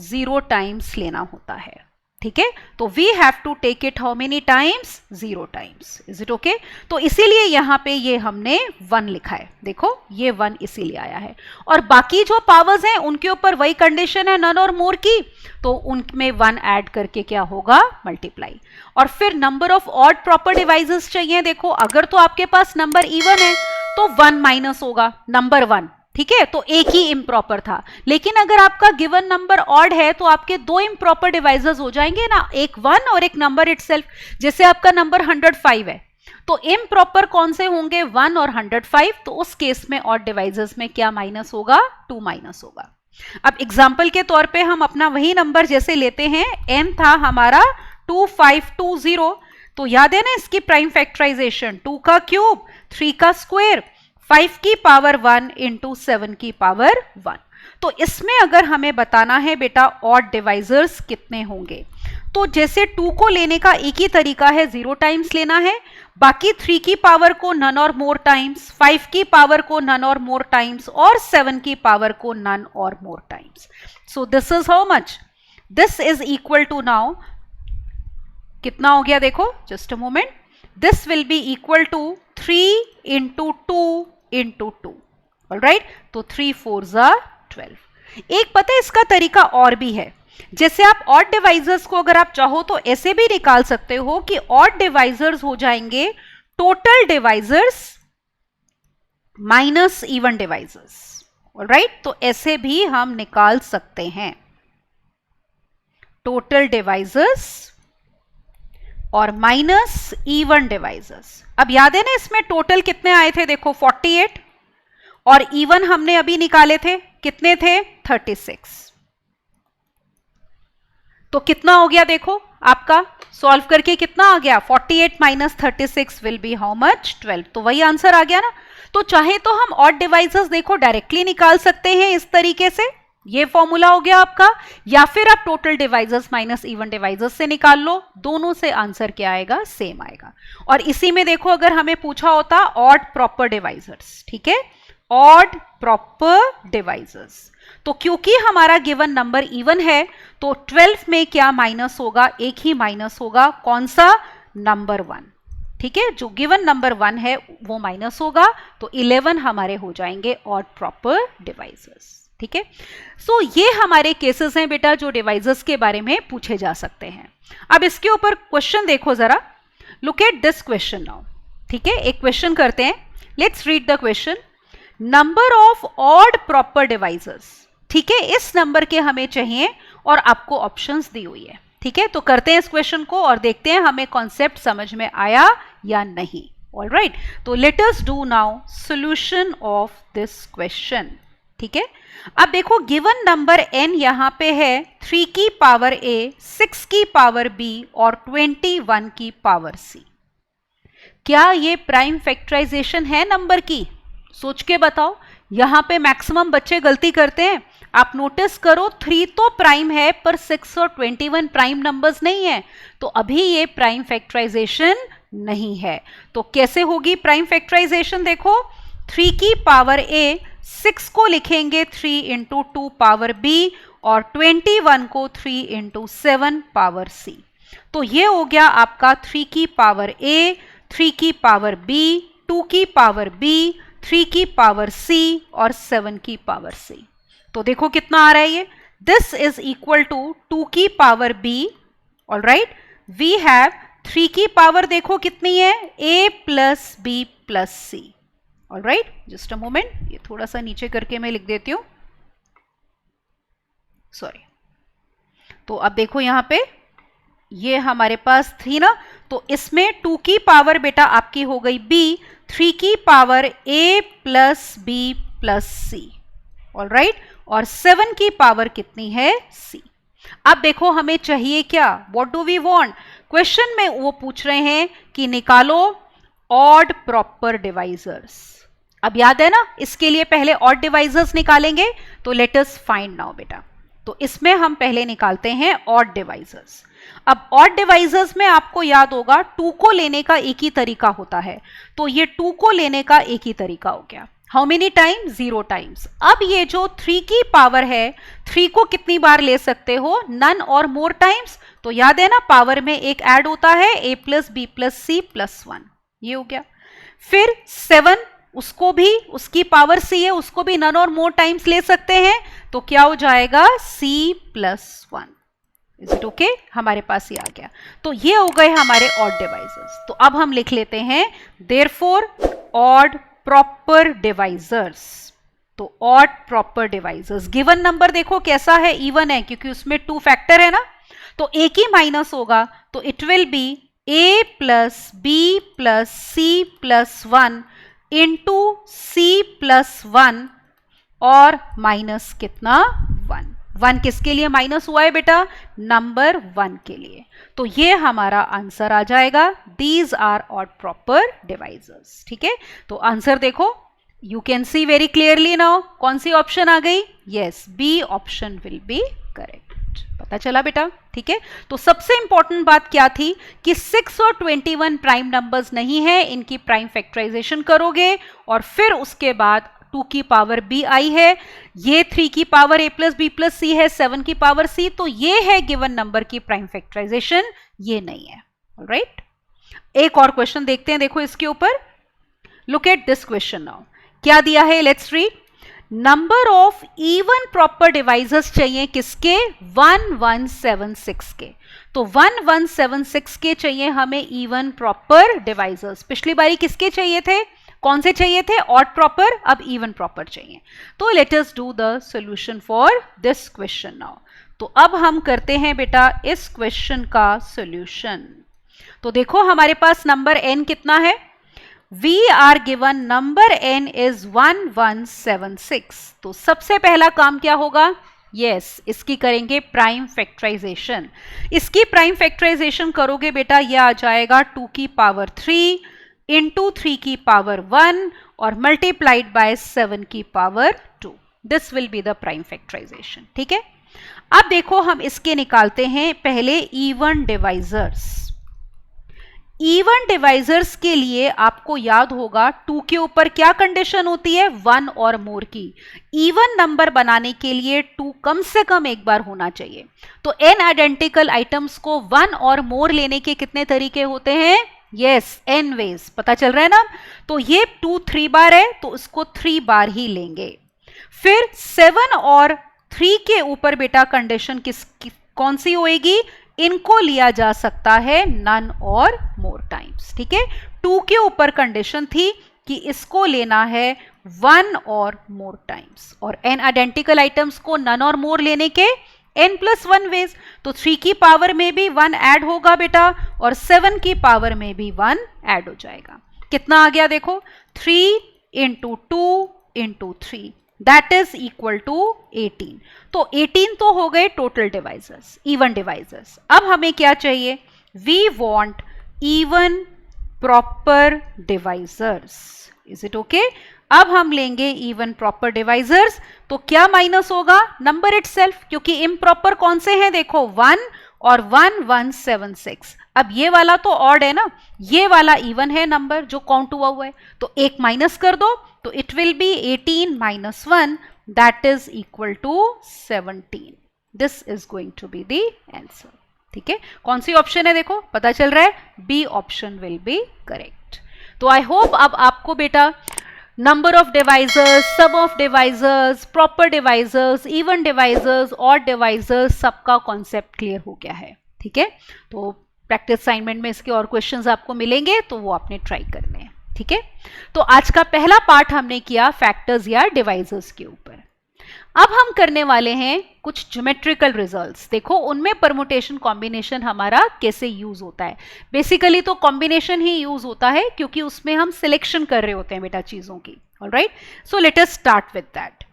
0 टाइम्स लेना होता है, ठीक है? तो we have to take it how many times? 0 times. Is it okay? तो इसीलिए यहां पे ये हमने 1 लिखा है, देखो ये 1 इसीलिए आया है। और बाकी जो पावर्स हैं उनके ऊपर वही कंडीशन है नन और मोर की, तो उनमें 1 ऐड करके क्या होगा? मल्टीप्लाई। और फिर number of odd proper divisors चाहिए, देखो अगर तो आपके पास नंबर इवन है तो 1 माइनस होगा नंबर 1, ठीक है? तो एक ही इम्प्रॉपर था। लेकिन अगर आपका गिवन नंबर ऑड है तो आपके 2 इम्प्रॉपर डिवाइजर्स हो जाएंगे ना, एक 1 और एक नंबर इटसेल्फ। जैसे आपका नंबर 105 है तो इम्प्रॉपर कौन से होंगे? 1 और 105। तो उस केस में ऑड डिवाइजर्स में क्या माइनस होगा? 2 माइनस होगा। अब एग्जाम्पल के तौर पे हम अपना वही नंबर जैसे लेते हैं, n था हमारा 2520, तो याद है ना इसकी प्राइम फैक्टराइजेशन, 2 का क्यूब 3 का स्क्वायर 5 की पावर 1 इंटू 7 की पावर 1। तो इसमें अगर हमें बताना है बेटा ऑड डिवाइजर्स कितने होंगे, तो जैसे 2 को लेने का एक ही तरीका है, 0 टाइम्स लेना है, बाकी 3 की पावर को नन और मोर टाइम्स, 5 की पावर को नन और मोर टाइम्स, और 7 की पावर को नन और more times. So this is how much? This is equal to, now कितना हो गया? देखो just a moment, this will be equal to 3 into 2 into 2, alright? तो 3 4 जा 12। एक पता है इसका तरीका और भी है, जैसे आप ऑड डिवाइजर्स को अगर आप चाहो तो ऐसे भी निकाल सकते हो कि ऑड डिवाइजर्स हो जाएंगे total divisors minus even divisors, alright? तो ऐसे भी हम निकाल सकते हैं, टोटल डिवाइजर्स और माइनस इवन डिवाइजर्स। अब याद है ना इसमें टोटल कितने आए थे? देखो 48, और इवन हमने अभी निकाले थे, कितने थे? 36। तो कितना हो गया देखो आपका सॉल्व करके कितना आ गया 48 minus 36 will be how much 12। तो वही आंसर आ गया ना। तो चाहे तो हम ऑड डिवाइजर्स देखो डायरेक्टली निकाल सकते हैं इस तरीके से, ये फॉर्मूला हो गया आपका, या फिर आप total divisors minus even divisors से निकाल लो, दोनों से आंसर क्या आएगा सेम आएगा। और इसी में देखो अगर हमें पूछा होता ऑड प्रॉपर डिवाइजर्स, ठीक है, ऑड प्रॉपर डिवाइजर्स, तो क्योंकि हमारा गिवन नंबर इवन है तो 12 में क्या माइनस होगा, एक ही माइनस होगा, कौन सा, नंबर 1, ठीक है, जो गिवन नंबर 1 है वो माइनस होगा, तो 11 हमारे हो जाएंगे ऑड प्रॉपर डिवाइजर्स, ठीक है। सो ये हमारे केसेस हैं बेटा जो डिवाइजर्स के बारे में पूछे जा सकते हैं। अब इसके ऊपर क्वेश्चन देखो जरा, look at this question now, ठीक है, एक क्वेश्चन करते हैं, let's read the question. Number of odd proper divisors, ठीक है, इस नंबर के हमें चाहिए और आपको ऑप्शंस दी हुई है, ठीक है। तो करते हैं इस क्वेश्चन को और देखते हैं हमें कॉन्सेप्ट समझ में आया या नहीं। ऑलराइट, तो let us do now solution of this question, ठीक है। अब देखो गिवन नंबर n यहां पे है 3 की पावर a, 6 की पावर b और 21 की पावर c। क्या ये प्राइम फैक्टराइजेशन है नंबर की? सोच के बताओ। यहां पे मैक्सिमम बच्चे गलती करते हैं, आप नोटिस करो 3 तो प्राइम है पर 6 और 21 प्राइम नंबर्स नहीं है, तो अभी ये प्राइम फैक्टराइजेशन नहीं है। तो कैसे होगी प्राइम फैक्टराइजेशन? देखो 3 की पावर a, 6 को लिखेंगे 3 इंटू 2 पावर b और 21 को 3 इंटू 7 पावर c। तो ये हो गया आपका 3 की पावर a, 3 की पावर b, 2 की पावर b, 3 की पावर c और 7 की पावर c। तो देखो कितना आ रहा है ये, दिस इज इक्वल टू 2 की power b, alright, we have 3 की पावर देखो कितनी है, a plus b plus c, alright. Just a moment, ये थोड़ा सा नीचे करके मैं लिख देती हूं, सॉरी। तो अब देखो यहां पे ये हमारे पास थी ना, तो इसमें 2 की पावर बेटा आपकी हो गई b, 3 की power a plus b plus c, alright, और 7 की पावर कितनी है, c। अब देखो हमें चाहिए क्या, what do we want? Question में वो पूछ रहे हैं कि निकालो ऑड प्रॉपर डिवाइजर्स। अब याद है ना, इसके लिए पहले ऑड डिवाइजर्स निकालेंगे, तो लेट अस फाइंड नाउ बेटा। तो इसमें हम पहले निकालते हैं ऑड डिवाइजर्स। अब ऑड डिवाइजर्स में आपको याद होगा 2 को लेने का एक ही तरीका होता है, तो ये 2 को लेने का एक ही तरीका हो गया। How many times? 0 टाइम्स। अब ये जो 3 की पावर है, 3 को कितनी बार ले सकते हो, नन और मोर टाइम्स। तो याद है ना, पावर में एक ऐड होता है a plus b plus c plus 1, ये हो गया। फिर 7, उसको भी, उसकी पावर c है, उसको भी नन और मोर टाइम्स ले सकते हैं, तो क्या हो जाएगा, c plus 1। Is it okay? हमारे पास ये आ गया। तो ये हो गए हमारे ऑड डिवाइजर्स। तो अब हम लिख लेते हैं देयरफॉर ऑड प्रॉपर डिवाइजर्स। तो odd proper divisors, given number देखो कैसा है, इवन है, क्योंकि उसमें 2 फैक्टर है ना, तो एक ही माइनस होगा, तो it will B a plus b plus c plus 1 into c plus 1 और माइनस कितना, 1 किसके लिए माइनस हुआ है बेटा, नंबर 1 के लिए। तो ये हमारा आंसर आ जाएगा, these are odd proper divisors, ठीक है। तो आंसर देखो, you can see very clearly now, कौन सी ऑप्शन आ गई, yes, B option will be correct. पता चला बेटा, ठीक है। तो सबसे इंपॉर्टेंट बात क्या थी कि 6 और 21 प्राइम नंबर्स नहीं है, इनकी प्राइम फैक्टराइजेशन करोगे और फिर उसके बाद 2 की पावर b आई है, ये 3 की power a plus b plus c है, 7 की पावर c, तो ये है गिवन नंबर की प्राइम फैक्टराइजेशन, ये नहीं है, ऑलराइट। एक और क्वेश्चन देखते हैं, देखो इसके ऊपर, look at this question now, क्या दिया है, let's read. Number of even proper divisors चाहिए किसके, 1176 के। तो 1176 के चाहिए हमें इवन प्रॉपर डिवाइजर्स। पिछली बारी किसके चाहिए थे, कौन से चाहिए थे, ऑड प्रॉपर, अब इवन प्रॉपर चाहिए। तो let us do the solution for this question now. तो अब हम करते हैं बेटा इस क्वेश्चन का सॉल्यूशन। तो देखो हमारे पास नंबर n कितना है, we are given number n is 1176। तो सबसे पहला काम क्या होगा, यस, इसकी करेंगे प्राइम फैक्टराइजेशन। इसकी प्राइम फैक्टराइजेशन करोगे बेटा, ये आ जाएगा 2 की पावर 3 इंटू 3 की पावर 1 और मल्टीप्लाइड बाय 7 की power 2। This will be the prime factorisation. ठीक है, अब देखो हम इसके निकालते हैं पहले इवन डिवाइजर्स। इवन डिवाइजर्स के लिए आपको याद होगा 2 के ऊपर क्या कंडीशन होती है, 1 और मोर की। इवन नंबर बनाने के लिए 2 कम से कम एक बार होना चाहिए। तो n आइडेंटिकल आइटम्स को 1 और मोर लेने के कितने तरीके होते हैं, यस, n वेज। पता चल रहा है ना। तो ये 2 3 बार है तो उसको 3 बार ही लेंगे। फिर 7 और 3 के ऊपर बेटा कंडीशन कौन सी होएगी, इनको लिया जा सकता है नन और मोर टाइम्स। ठीक है, 2 के ऊपर कंडीशन थी कि इसको लेना है 1 और मोर टाइम्स, और n आइडेंटिकल आइटम्स को नन और मोर लेने के n+1 वेज। तो 3 की पावर में भी 1 ऐड होगा बेटा और 7 की पावर में भी 1 ऐड हो जाएगा। कितना आ गया देखो, 3 into 2 into 3 that is equal to 18। तो 18 तो हो गए टोटल डिवाइजर्स, इवन डिवाइजर्स। अब हमें क्या चाहिए, we want even proper divisors. Is it okay? अब हम लेंगे इवन प्रॉपर डिवाइजर्स। तो क्या माइनस होगा, नंबर इटसेल्फ, क्योंकि इम्प्रॉपर कौन से हैं देखो, 1 और 1 1 7 6। अब ये वाला तो ऑड है ना, ये वाला इवन है नंबर जो काउंट हुआ है, तो एक माइनस कर दो तो it will B 18 minus 1 that is equal to 17. This is going to be the answer. ठीक है, कौन सी ऑप्शन है देखो, पता चल रहा है, B option will be correct. तो आई होप अब आपको बेटा number of divisors, sum of divisors, proper divisors, even divisors, odd divisors, सबका कॉन्सेप्ट क्लियर हो गया है। ठीक है, तो प्रैक्टिस असाइनमेंट में इसके और क्वेश्चंस आपको मिलेंगे तो वो आपने ट्राई करने हैं। ठीक है, तो आज का पहला पार्ट हमने किया फैक्टर्स या डिवाइजर्स के ऊपर। अब हम करने वाले हैं कुछ ज्योमेट्रिकल रिजल्ट्स। देखो उनमें परमुटेशन कॉम्बिनेशन हमारा कैसे यूज होता है। बेसिकली तो कॉम्बिनेशन ही यूज होता है क्योंकि उसमें हम सिलेक्शन कर रहे होते हैं बेटा चीजों की। Alright, so let us start with that.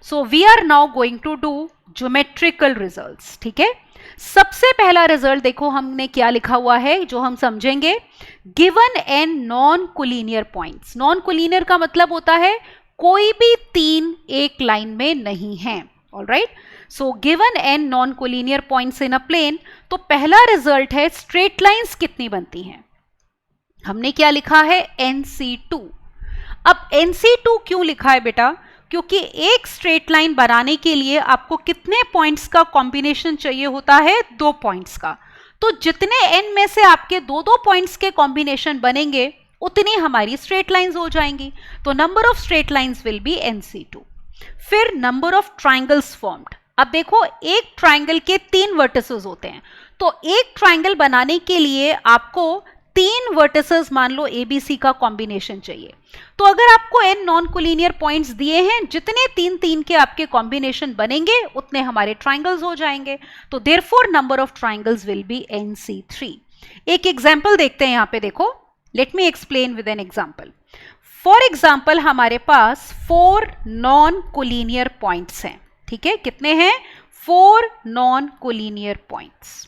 So we are now going to do geometrical results. ठीक है, सबसे पहला रिजल्ट देखो हमने क्या लिखा हुआ है जो हम समझेंगे, given N non collinear points. Non collinear का मतलब होता है कोई भी 3 एक लाइन में नहीं है। Alright, so given N non collinear points in a plane. तो पहला रिजल्ट है स्ट्रेट लाइंस कितनी बनती हैं। हमने क्या लिखा है, NC2। अब NC2 क्यों लिखा है बेटा, क्योंकि एक स्ट्रेट लाइन बनाने के लिए आपको कितने पॉइंट्स का कॉम्बिनेशन चाहिए होता है, 2 पॉइंट्स का। तो जितने n में से आपके 2 पॉइंट्स के कॉम्बिनेशन बनेंगे उतनी हमारी स्ट्रेट लाइंस हो जाएंगी। तो number of straight lines will be NC2। फिर नंबर ऑफ ट्राइंगल्स फॉर्म्ड। अब देखो एक ट्राइंगल के 3 वर्टिसेस होते हैं, तो एक ट्राइंगल बनाने के लिए आपको 3 वर्टिसेस मान लो ABC का कॉम्बिनेशन चाहिए। तो अगर आपको n नॉन कोलिनियर पॉइंट्स दिए हैं, जितने 3 के आपके कॉम्बिनेशन बनेंगे उतने हमारे ट्राइंगल्स हो जाएंगे। तो therefore number of triangles will be NC3। एक एग्जांपल देखते हैं यहाँ पे, देखो let me explain with an example. For example हमारे पास 4 नॉन कोलिनियर पॉइंट्स हैं। ठीक है, कितने हैं, 4 नॉन कोलिनियर पॉइंट्स।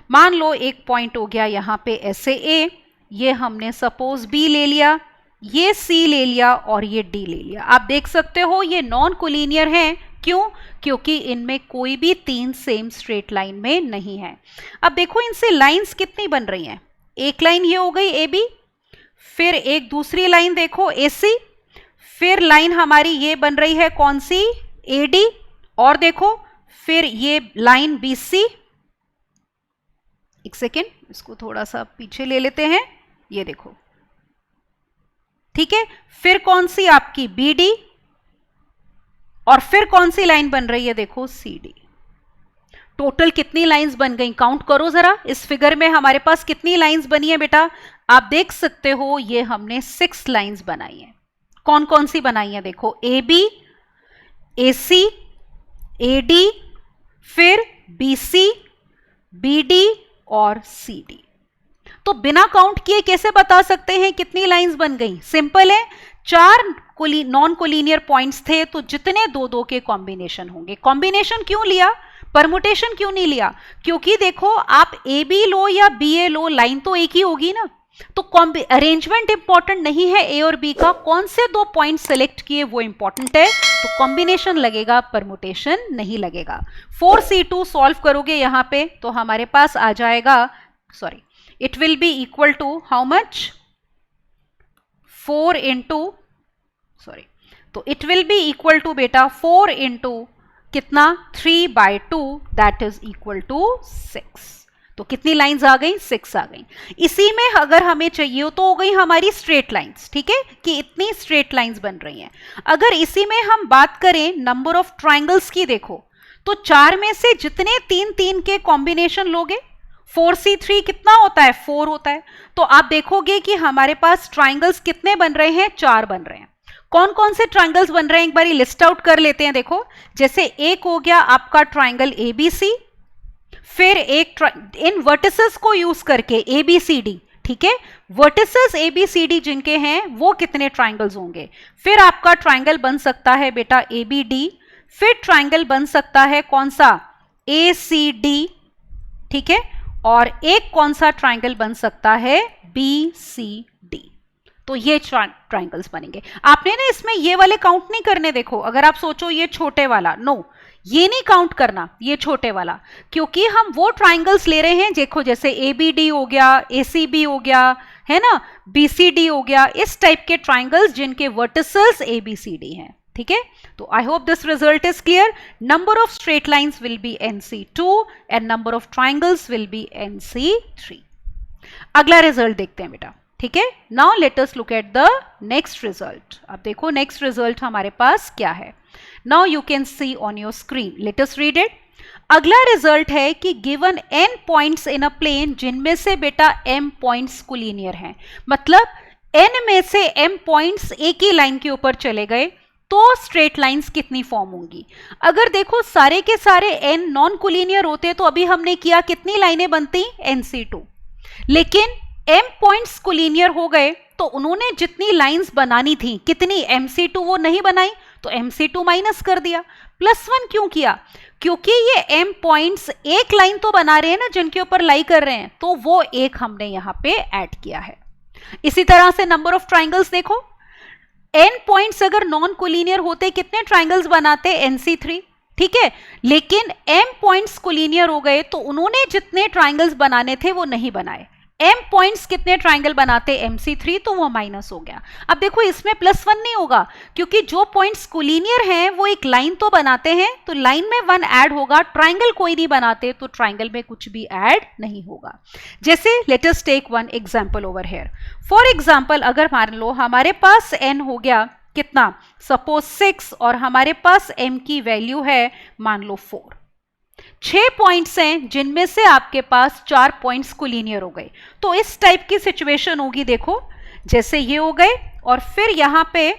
मान लो एक पॉइंट हो गया यहाँ पे ऐसे A, ये हमने सपोज B ले लिया, ये C ले लिया और ये D ले लिया। आप देख सकते हो ये नॉन कोलिनियर हैं, क्यों, क्योंकि इनमें कोई भी 3 सेम स्ट्रेट लाइन में नहीं है। अब देखो इनसे लाइंस कितनी बन रही हैं, एक लाइन ये हो गई AB, फिर एक दूसरी लाइन देखो AC, फिर लाइन हमारी ये बन रही है कौन सी, AD, और देखो फिर ये लाइन BC। एक सेकेंड, इसको थोड़ा सा पीछे ले लेते हैं, ये देखो। ठीक है, फिर कौन सी आपकी BD, और फिर कौन सी लाइन बन रही है देखो CD। टोटल कितनी लाइंस बन गई, काउंट करो जरा। इस फिगर में हमारे पास कितनी लाइंस बनी है बेटा, आप देख सकते हो ये हमने 6 लाइंस बनाई है। कौन कौन सी बनाई है देखो, AB, AC, AD, फिर BC, BD और CD। तो बिना काउंट किए कैसे बता सकते हैं कितनी लाइंस बन गई? सिंपल है, 4 नॉन कोलिनियर पॉइंट्स थे तो जितने 2-2 के कॉम्बिनेशन होंगे। कॉम्बिनेशन क्यों लिया, परमुटेशन क्यों नहीं लिया? क्योंकि देखो आप ए बी लो या बी ए लो, लाइन तो एक ही होगी ना, तो अरेंजमेंट इंपॉर्टेंट नहीं है ए और बी का, कौन से 2 पॉइंट सेलेक्ट किए वो इंपॉर्टेंट है। तो कॉम्बिनेशन लगेगा, परमुटेशन नहीं लगेगा। 4c2 सॉल्व करोगे यहां पे तो हमारे पास आ जाएगा, sorry, it will be equal to how much, 4 into, sorry, तो it will be equal to बेटा 4 इंटू कितना, 3/2, दैट इज इक्वल टू 6। तो कितनी लाइंस आ गई? 6 आ गई। इसी में अगर हमें चाहिए तो हो गई हमारी स्ट्रेट लाइंस, ठीक है, कि इतनी स्ट्रेट लाइंस बन रही हैं। अगर इसी में हम बात करें नंबर ऑफ ट्राइंगल्स की, देखो तो 4 में से जितने 3-3 के कॉम्बिनेशन लोगे, 4c3 कितना होता है? 4 होता है। तो आप देखोगे कि हमारे पास ट्राइंगल्स कितने बन रहे हैं? 4 बन रहे हैं। कौन कौन से ट्राइंगल्स बन रहे हैं एक बारी लिस्ट आउट कर लेते हैं। देखो जैसे एक हो गया आपका ट्राइंगल एबीसी, फिर एक इन वर्टिसेस को यूज करके एबीसीडी, ठीक है, वर्टिसेस एबीसीडी जिनके हैं वो कितने ट्राइंगल्स होंगे। फिर आपका ट्राइंगल बन सकता है बेटा एबीडी, फिर ट्राइंगल बन सकता है कौन सा, एसीडी, ठीक है, और एक कौन सा ट्राइंगल बन सकता है, बीसीडी। तो ये ट्राइंगल्स बनेंगे। आपने ना इसमें ये वाले काउंट नहीं करने, देखो अगर आप सोचो ये छोटे वाला, नो ये नहीं काउंट करना, ये छोटे वाला, क्योंकि हम वो ट्राइंगल्स ले रहे हैं, देखो जैसे एबीडी हो गया, एसीबी हो गया, है ना, बीसीडी हो गया, इस टाइप के ट्राइंगल्स जिनके वर्टिसेस एबीसीडी हैं, ठीक है। तो I hope this result is clear. Number of straight lines will be NC2 and number of triangles will be NC3। अगला रिजल्ट देखते हैं बेटा, ठीक है। Now let us look at the next result. अब देखो नेक्स्ट रिजल्ट हमारे पास क्या है। Now you can see on your screen, let us read it. अगला रिजल्ट है कि given n points in a plane, जिनमें से बेटा m पॉइंट्स कोलिनियर हैं, मतलब n में से m पॉइंट्स एक ही लाइन के ऊपर चले गए तो स्ट्रेट लाइंस कितनी फॉर्म होंगी। अगर देखो सारे के सारे n नॉन कोलिनियर होते तो अभी हमने किया कितनी लाइनें बनती, NC2, लेकिन m पॉइंट्स कोलिनियर हो गए तो उन्होंने जितनी लाइंस बनानी थी कितनी, MC2 वो नहीं बनाई, तो MC2 माइनस कर दिया। +1 क्यों किया, क्योंकि ये m पॉइंट्स एक लाइन तो बना रहे हैं ना जिनके ऊपर लाई कर रहे हैं, तो वो एक हमने यहां पे ऐड किया है। इसी तरह से नंबर ऑफ ट्राइंगल्स देखो, n पॉइंट्स अगर नॉन कोलिनियर होते कितने ट्राइंगल्स बनाते, NC3, ठीक है, लेकिन m पॉइंट्स कोलिनियर हो गए तो उन्होंने जितने ट्राइंगल्स बनाने थे वो नहीं बनाए। m पॉइंट्स कितने ट्राइंगल बनाते, MC3, तो वो माइनस हो गया। अब देखो इसमें +1 नहीं होगा, क्योंकि जो पॉइंट्स कोलिनियर हैं वो एक लाइन तो बनाते हैं, तो लाइन में 1 ऐड होगा, ट्राइंगल कोई नहीं बनाते तो ट्राइंगल में कुछ भी ऐड नहीं होगा। जैसे let us take one example over here. For example अगर मान लो हमारे पास n हो गया कितना, सपोज 6, और हमारे पास m की वैल्यू है मान लो 4। 6 पॉइंट्स हैं जिनमें से आपके पास 4 पॉइंट्स कोलिनियर हो गए, तो इस टाइप की सिचुएशन होगी। देखो जैसे ये हो गए और फिर यहां पे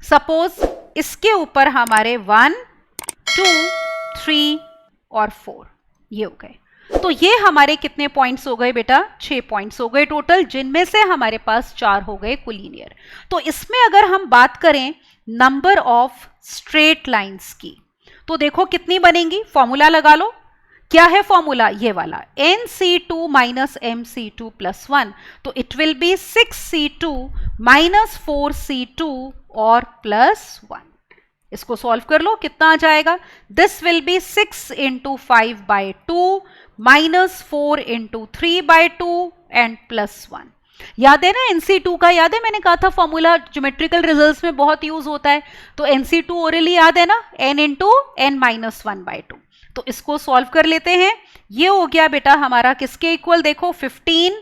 सपोज इसके ऊपर हमारे 1, 2, 3 और 4 ये हो गए, तो ये हमारे कितने पॉइंट्स हो गए बेटा, 6 पॉइंट्स हो गए टोटल, जिनमें से हमारे पास 4 हो गए कोलिनियर। तो इसमें अगर हम बात करें नंबर ऑफ स्ट्रेट लाइंस की, तो देखो कितनी बनेंगी, फॉर्मूला लगा लो। क्या है फॉर्मूला, ये वाला, NC2 माइनस MC2 +1, तो it will B 6C2 minus 4C2 और +1। इसको सॉल्व कर लो, कितना आ जाएगा, this will B 6 into 5/2 minus 4 into 3/2 and +1। याद है ना NC2 का, याद है मैंने कहा था फॉर्मूला ज्योमेट्रिकल रिजल्ट्स में बहुत यूज होता है, तो NC2 ओरली याद है ना, n इंटू n माइनस 1/2। तो इसको सॉल्व कर लेते हैं। ये हो गया बेटा हमारा किसके इक्वल, देखो 15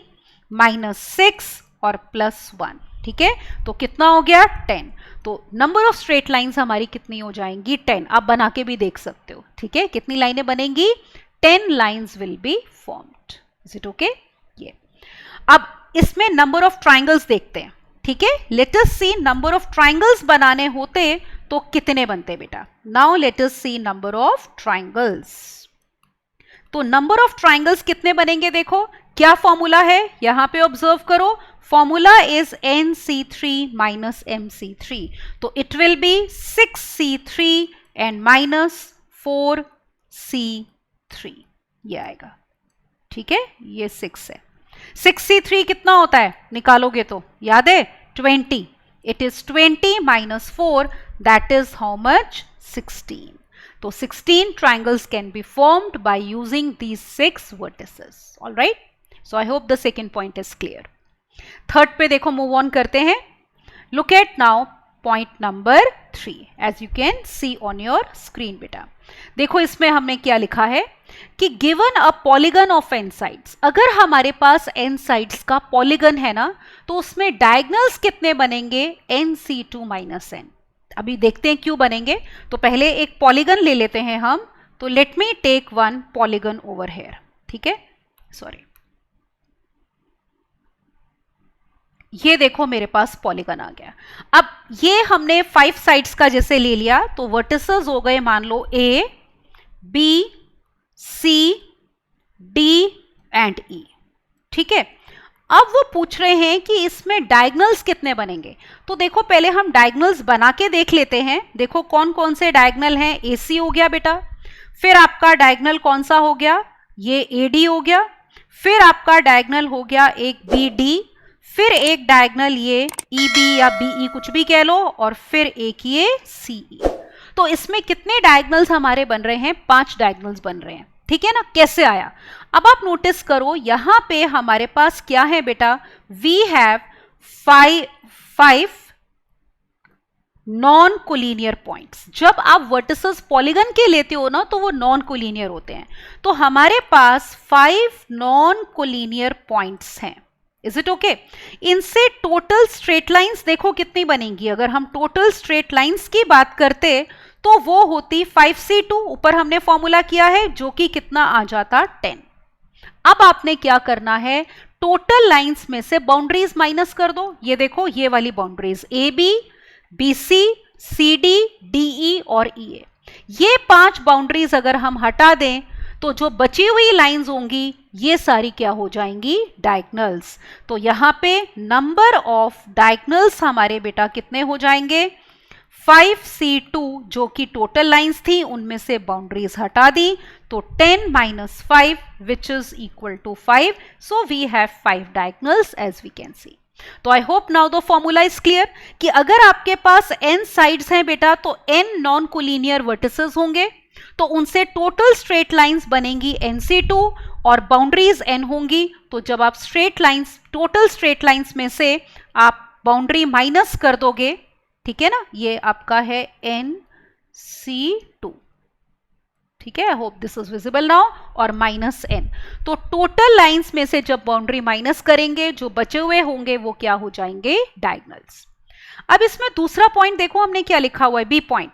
माइनस 6 और +1, ठीक है, तो कितना हो गया 10। तो नंबर ऑफ स्ट्रेट लाइंस हमारी कितनी हो जाएंगी, 10। आप बना के भी देख सकते हो, ठीक है, कितनी लाइनें बनेंगी, 10 lines will be formed. Is it okay. ये अब इसमें नंबर ऑफ ट्राइंगल्स देखते हैं, ठीक है, let us see number of triangles बनाने होते तो कितने बनते बेटा। Now let us see number of triangles. तो नंबर ऑफ ट्राइंगल्स कितने बनेंगे, देखो क्या फॉर्मूला है यहां पे ऑब्जर्व करो, formula is NC3 minus MC3, तो it will B 6C3 and minus 4C3, ये आएगा, ठीक है, ये 6 है। 6C3 कितना होता है निकालोगे तो याद है 20, it is 20 minus 4, that is how much 16, तो 16 triangles can be formed by using these 6 vertices, all right, so I hope the second point is clear। Third पे देखो मूव ऑन करते हैं, look at now point number 3 as you can see on your screen बेटा। देखो इसमें हमने क्या लिखा है कि given a polygon of n sides, अगर हमारे पास n sides का polygon है ना तो उसमें diagonals कितने बनेंगे nc2 minus n। अभी देखते हैं क्यों बनेंगे, तो पहले एक पॉलीगन ले लेते हैं हम, तो let me take one polygon over here, ठीक है, सॉरी, ये देखो मेरे पास पॉलीगन आ गया। अब ये हमने 5 साइड्स का जैसे ले लिया, तो वर्टिसेस हो गए मान लो A, B, C, D and E, ठीक है। अब वो पूछ रहे हैं कि इसमें डायगोनल्स कितने बनेंगे, तो देखो पहले हम डायगोनल्स बना के देख लेते हैं। देखो कौन कौन से डायगोनल हैं, AC हो गया बेटा, फिर आपका डायगोनल कौन सा हो गया, ये AD हो गया, फिर आपका डायगोनल हो गया एक BD, फिर एक डायगोनल ये EB या BE कुछ भी कह लो, और फिर एक ये CE। तो इसमें कितने डायगोनल्स हमारे बन रहे हैं, 5 डायगोनल्स बन रहे हैं, ठीक है ना। कैसे आया, अब आप नोटिस करो यहां पे हमारे पास क्या है बेटा, we have 5 non collinear points. जब आप वर्टिसेस पॉलीगन के लेते हो ना तो वो नॉन कोलिनियर होते हैं, तो हमारे पास 5 नॉन कोलिनियर पॉइंट्स हैं। इज इट ओके, इनसे टोटल स्ट्रेट लाइंस देखो कितनी बनेंगी। अगर हम टोटल स्ट्रेट लाइंस की बात करते तो वो होती 5C2, ऊपर हमने फॉर्मूला किया है जो कि कितना आ जाता 10। अब आपने क्या करना है, टोटल लाइंस में से बाउंड्रीज माइनस कर दो। ये देखो ये वाली boundaries AB, BC, CD, DE और EA, ये 5 बाउंड्रीज अगर हम हटा दें तो जो बची हुई लाइंस होंगी ये सारी क्या हो जाएंगी, डायगोनल्स। तो यहां पे नंबर ऑफ डायगोनल्स हमारे बेटा कितने हो जाएंगे, 5C2 जो कि टोटल लाइंस थी उनमें से बाउंड्रीज हटा दी, तो 10 minus 5 which is equal to 5, so we have 5 diagonals as we can see। तो I hope now the formula is clear कि अगर आपके पास n साइड्स हैं बेटा तो n नॉन कोलिनियर वर्टिसेस होंगे, तो उनसे टोटल स्ट्रेट लाइंस बनेंगी NC2 और बाउंड्रीज n होंगी। तो जब आप straight lines, total straight lines में से आप बाउंड्री माइनस कर दोगे, ठीक है ना, ये आपका है NC2, ठीक है, आई hope this is visible now, और माइनस n। तो टोटल लाइंस में से जब बाउंड्री माइनस करेंगे जो बचे हुए होंगे वो क्या हो जाएंगे, डायगोनल्स। अब इसमें दूसरा पॉइंट देखो हमने क्या लिखा हुआ है, B point,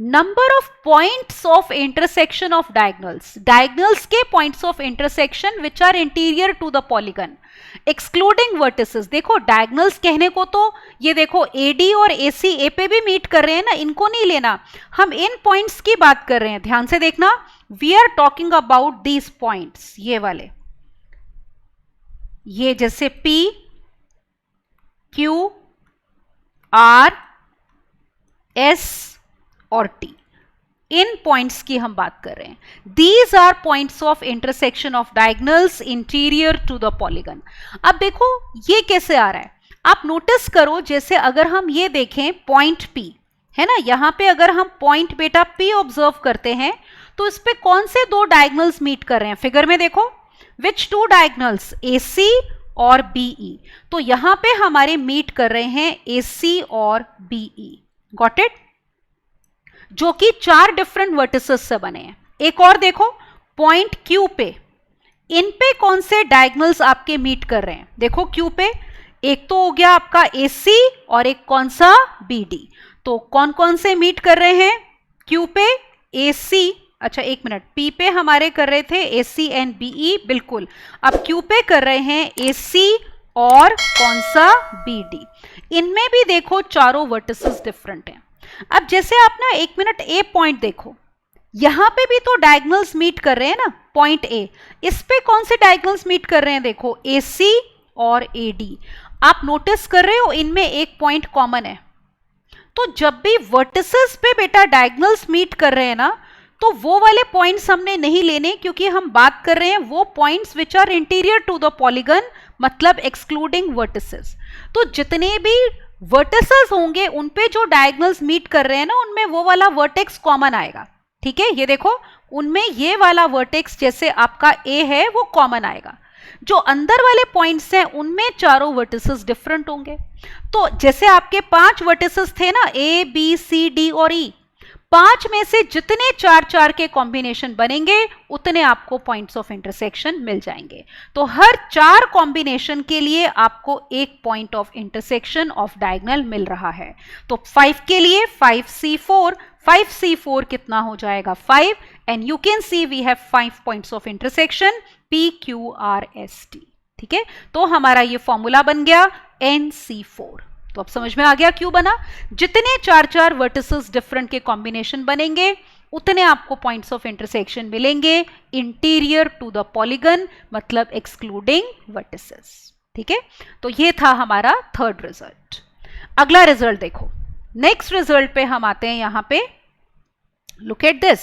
number of points of intersection of diagonals, diagonals के points of intersection which are interior to the polygon excluding vertices. देखो डायगोनल्स कहने को तो ये देखो AD और AC A पे भी मीट कर रहे हैं ना, इनको नहीं लेना, हम इन पॉइंट्स की बात कर रहे हैं, ध्यान से देखना, we are talking about these points, ये वाले, ये जैसे P, Q, R, S और T, इन पॉइंट्स की हम बात कर रहे हैं। These are points of intersection of diagonals interior to the polygon. अब देखो ये कैसे आ रहा है, आप नोटिस करो, जैसे अगर हम ये देखें पॉइंट P है ना, यहां पे अगर हम पॉइंट बेटा P ऑब्जर्व करते हैं तो इस पे कौन से 2 डायगोनल्स मीट कर रहे हैं, फिगर में देखो, विच 2 डायगोनल्स, AC और BE। तो यहां पे हमारे मीट कर रहे हैं AC और BE, गॉट इट, जो कि 4 डिफरेंट वर्टिसेस से बने हैं। एक और देखो पॉइंट Q पे, इन पे कौन से डायगोनल्स आपके मीट कर रहे हैं, देखो Q पे एक तो हो गया आपका AC और एक कौन सा BD। तो कौन कौन से मीट कर रहे हैं, Q पे AC, अच्छा एक मिनट, P पे हमारे कर रहे थे AC एंड BE, बिल्कुल, अब Q पे कर रहे हैं AC और कौन सा BD। इनमें भी देखो चारों वर्टिसेस डिफरेंट हैं। अब जैसे आप ना एक मिनट A पॉइंट देखो, यहां पे भी तो डायगोनल्स मीट कर रहे हैं ना, पॉइंट ए, इस पे कौन से डायगोनल्स मीट कर रहे हैं, देखो AC और AD। आप नोटिस कर रहे हो इनमें एक पॉइंट कॉमन है। तो जब भी वर्टिसेस पे बेटा डायगोनल्स मीट कर रहे हैं ना, तो वो वाले पॉइंट्स हमने नहीं लेने, क्योंकि हम बात कर रहे हैं वो points which are interior to the polygon, मतलब एक्सक्लूडिंग वर्टिसेस। तो जितने भी वर्टिसेस होंगे उन पे जो डायगोनल्स मीट कर रहे हैं ना, उनमें वो वाला वर्टेक्स कॉमन आएगा। ठीक है, ये देखो उनमें ये वाला वर्टेक्स जैसे आपका A है वो कॉमन आएगा। जो अंदर वाले पॉइंट्स हैं उनमें चारों वर्टिसेस डिफरेंट होंगे। तो जैसे आपके 5 वर्टिसेस थे ना, A, B, C, D और E, 5 में से जितने 4 के कॉम्बिनेशन बनेंगे उतने आपको पॉइंट्स ऑफ इंटरसेक्शन मिल जाएंगे। तो हर 4 कॉम्बिनेशन के लिए आपको एक point of intersection of diagonal मिल रहा है। तो 5 के लिए 5C4, 5C4 कितना हो जाएगा 5, and you can see we have 5 points of intersection PQRST। ठीक है, तो हमारा ये फॉर्मूला बन गया NC4। तो अब समझ में आ गया क्यों बना। जितने 4 वर्टिसेस डिफरेंट के कॉम्बिनेशन बनेंगे उतने आपको पॉइंट्स ऑफ इंटरसेक्शन मिलेंगे इंटीरियर टू द पॉलीगन, मतलब एक्सक्लूडिंग वर्टिसेस। ठीक है, तो ये था हमारा थर्ड रिजल्ट। अगला रिजल्ट देखो, नेक्स्ट रिजल्ट पे हम आते हैं। यहां पे लुक एट दिस,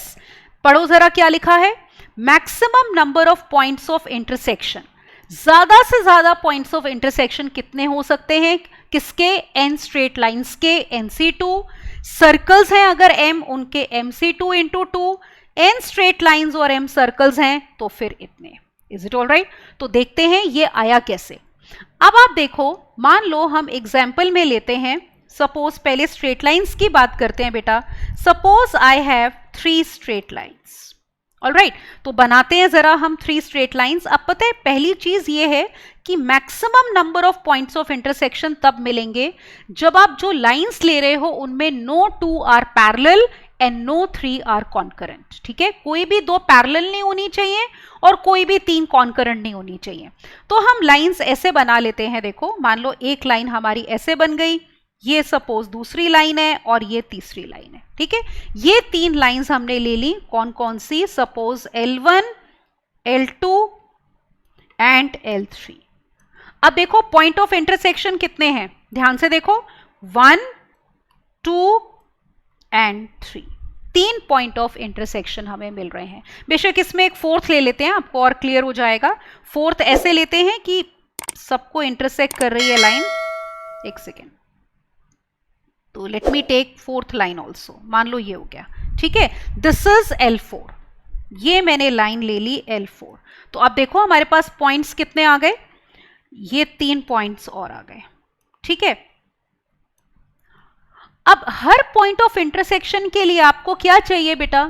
पढ़ो जरा क्या लिखा है। Maximum number of points of intersection, ज्यादा से ज्यादा पॉइंट्स ऑफ इंटरसेक्शन कितने हो सकते हैं, किसके, n स्ट्रेट लाइंस के, NC2। सर्कल्स हैं अगर m, उनके MC2 into 2, n straight lines और m सर्कल्स हैं तो फिर इतने। Is it all right. तो देखते हैं ये आया कैसे। अब आप देखो, मान लो हम एग्जाम्पल में लेते हैं, सपोज पहले स्ट्रेट लाइंस की बात करते हैं बेटा। Suppose I have 3 straight lines. Alright, तो बनाते हैं जरा हम 3 स्ट्रेट लाइंस। अब पता है पहली चीज ये है कि maximum number of points of intersection तब मिलेंगे जब आप जो लाइंस ले रहे हो उनमें no 2 are parallel and no 3 are concurrent. ठीक है, कोई भी 2 पैरेलल नहीं होनी चाहिए और कोई भी 3 कॉन्करेंट नहीं होनी चाहिए। तो हम लाइंस ऐसे बना लेते हैं। देखो मान लो एक लाइन हमारी ऐसे बन गई, ये सपोज दूसरी लाइन है और ये तीसरी लाइन है। ठीक है, ये 3 लाइंस हमने ले ली, कौन कौन सी, suppose L1, L2 and L3। अब देखो पॉइंट ऑफ इंटरसेक्शन कितने हैं, ध्यान से देखो, 1, 2 एंड 3। 3 पॉइंट ऑफ इंटरसेक्शन हमें मिल रहे हैं। बेशक इसमें एक फोर्थ ले लेते हैं, आपको और क्लियर हो जाएगा। फोर्थ ऐसे लेते हैं कि सबको इंटरसेक्ट कर रही है लाइन। एक सेकेंड, तो let me take fourth line also. मान लो ये हो गया। ठीक है, दिस इज L4, ये मैंने लाइन ले ली L4। तो अब देखो हमारे पास पॉइंट्स कितने आ गए, ये 3 पॉइंट्स और आ गए। ठीक है, अब हर पॉइंट ऑफ इंटरसेक्शन के लिए आपको क्या चाहिए बेटा,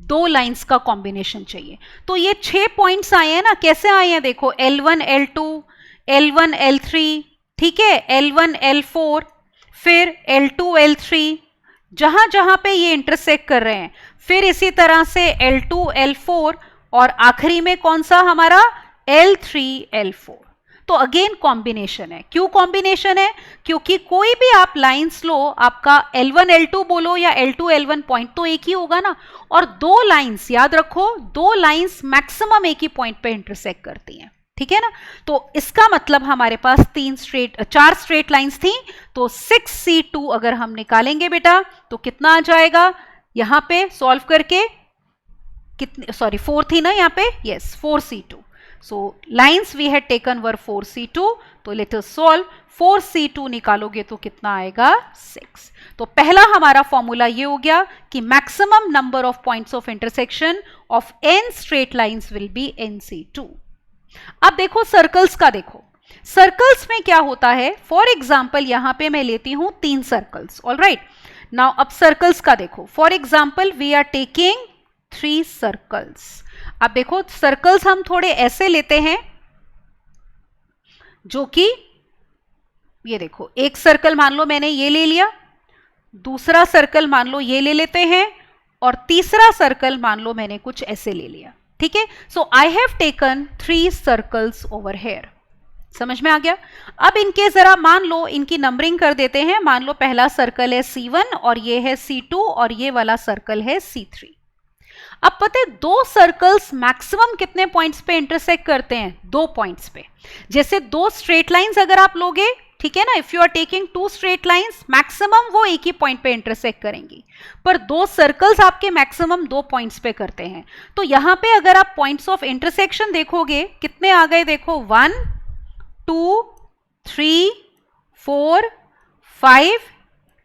2 लाइंस का कॉम्बिनेशन चाहिए। तो ये 6 पॉइंट्स आए हैं ना, कैसे आए हैं देखो, L1, L2, L1, L3, ठीक है, L1, L4, फिर L2, L3, जहां जहां पे ये इंटरसेक्ट कर रहे हैं, फिर इसी तरह से L2, L4 और आखिरी में कौन सा हमारा L3, L4। तो अगेन कॉम्बिनेशन है। क्यों कॉम्बिनेशन है, क्योंकि कोई भी आप लाइंस लो, आपका L1, L2 बोलो या L2, L1, पॉइंट तो एक ही होगा ना। और 2 लाइंस याद रखो, 2 लाइंस मैक्सिमम एक ही पॉइंट पे इंटरसेक्ट करती हैं। ठीक है ना, तो इसका मतलब हमारे पास 4 स्ट्रेट लाइंस थी। तो 6C2 अगर हम निकालेंगे बेटा तो कितना आ जाएगा, यहां पे सॉल्व करके कितने, सॉरी 4 थी ना यहाँ पे, yes 4C2। So lines we had taken were 4C2। तो लेट अस सॉल्व, 4C2 निकालोगे तो कितना आएगा 6। तो पहला हमारा फॉर्मूला ये हो गया कि maximum number of points of intersection of n straight lines will be NC2। अब देखो सर्कल्स का, देखो सर्कल्स में क्या होता है। फॉर एग्जाम्पल यहां पे मैं लेती हूं 3 सर्कल्स। ऑलराइट, नाउ अब सर्कल्स का देखो, for example we are taking 3 circles. अब देखो सर्कल्स हम थोड़े ऐसे लेते हैं, जो कि ये देखो, एक सर्कल मान लो मैंने ये ले लिया, दूसरा सर्कल मान लो ये ले लेते हैं, और तीसरा सर्कल मान लो मैंने कुछ ऐसे ले लिया। ठीक है, so I have taken 3 circles over here. समझ में आ गया। अब इनके जरा मान लो इनकी नंबरिंग कर देते हैं। मान लो पहला सर्कल है C1 और ये है C2 और ये वाला सर्कल है C3। अब पता है दो सर्कल्स मैक्सिमम कितने पॉइंट्स पे इंटरसेक्ट करते हैं? 2 पॉइंट्स पे। जैसे दो स्ट्रेट लाइंस अगर आप लोगे, ठीक है ना, if you are taking 2 straight lines, maximum वो एक ही पॉइंट पे इंटरसेक्ट करेंगी, पर दो सर्कल्स आपके मैक्सिमम 2 पॉइंट्स पे करते हैं। तो यहां पे अगर आप पॉइंट्स ऑफ इंटरसेक्शन देखोगे कितने आ गए, देखो 1 2 3 4 5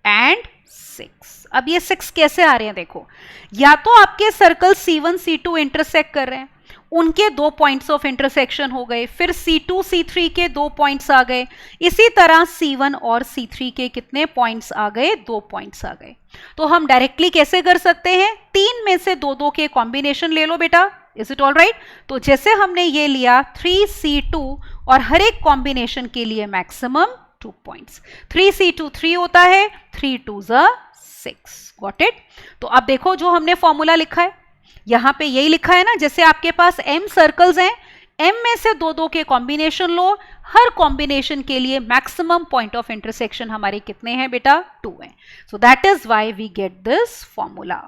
एंड 6। अब ये 6 कैसे आ रहे हैं? देखो, या तो आपके सर्कल C1 C2 इंटरसेक्ट कर रहे हैं, उनके 2 पॉइंट्स ऑफ इंटरसेक्शन हो गए, फिर C2 C3 के 2 पॉइंट्स आ गए, इसी तरह C1 और C3 के कितने पॉइंट्स आ गए? 2 पॉइंट्स आ गए। तो हम डायरेक्टली कैसे कर सकते हैं? 3 में से 2 के कॉम्बिनेशन ले लो बेटा। Is it all right? तो जैसे हमने ये लिया 3C2 और हर एक कॉम्बिनेशन के लिए मैक्सिमम 2 पॉइंट्स। 3C2 3 होता है, 3 2s 6। Got it? तो अब देखो जो हमने फॉर्मूला लिखा है, यहां पे यही लिखा है ना, जैसे आपके पास m सर्कल्स हैं, m में से 2 के कॉम्बिनेशन लो, हर कॉम्बिनेशन के लिए मैक्सिमम पॉइंट ऑफ इंटरसेक्शन हमारे कितने हैं बेटा? 2 हैं। So that is why we get this formula.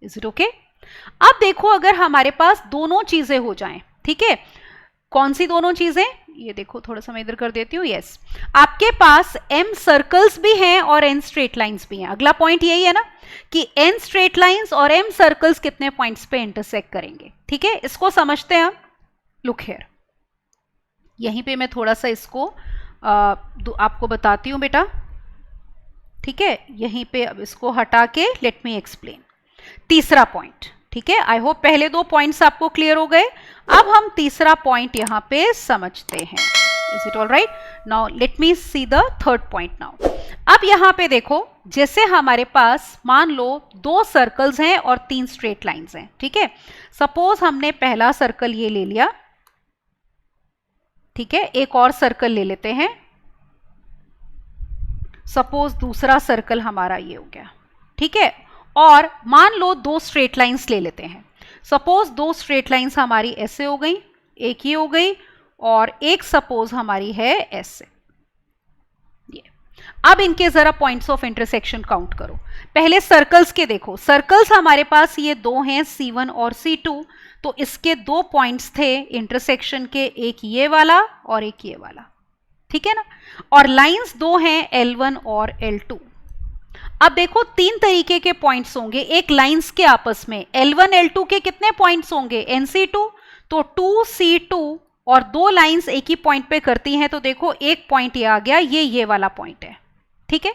Is it okay? अब देखो अगर हमारे पास दोनों चीजें हो जाएं, ठीक है, कौन सी दोनों चीजें? ये देखो थोड़ा सा मैं इधर कर देती हूँ। यस, आपके पास m सर्कल्स भी हैं और n स्ट्रेट लाइंस भी हैं। अगला पॉइंट यही है ना कि n स्ट्रेट लाइंस और m सर्कल्स कितने पॉइंट्स पे इंटरसेक्ट करेंगे, ठीक है, इसको समझते हैं हम। लुक हियर, यहीं पे मैं थोड़ा सा इसको आपको बताती हूँ बेटा, ठीक है, यहीं पे अब इसको हटा के लेट मी एक्सप्लेन। तीसरा पॉइंट, ठीक है, आई होप पहले 2 पॉइंट्स आपको क्लियर हो गए। अब हम तीसरा पॉइंट यहां पे समझते हैं। Is it all right? Now let me see the third point now. अब यहां पे देखो, जैसे हमारे पास मान लो 2 सर्कल्स हैं और 3 स्ट्रेट लाइंस हैं, ठीक है। सपोज हमने पहला सर्कल ये ले लिया, ठीक है, एक और सर्कल ले लेते हैं, सपोज दूसरा सर्कल हमारा ये हो गया, ठीक है, और मान लो 2 स्ट्रेट लाइंस ले लेते हैं। सपोज 2 स्ट्रेट लाइंस हमारी ऐसे हो गई, एक ये हो गई, और एक सपोज हमारी है ऐसे। ये अब इनके जरा पॉइंट्स ऑफ इंटरसेक्शन काउंट करो। पहले सर्कल्स के देखो, सर्कल्स हमारे पास ये 2 हैं, C1 और C2, तो इसके 2 पॉइंट्स थे इंटरसेक्शन के, एक ये वाला और एक ये वाला, ठीक है ना। और लाइंस 2 हैं, L1 और L2। अब देखो 3 तरीके के पॉइंट्स होंगे एक लाइंस के आपस में। L1 L2 के कितने पॉइंट्स होंगे? NC2, तो 2C2, और 2 लाइंस एक ही पॉइंट पे करती हैं, तो देखो एक पॉइंट ये आ गया, ये वाला पॉइंट है, ठीक है।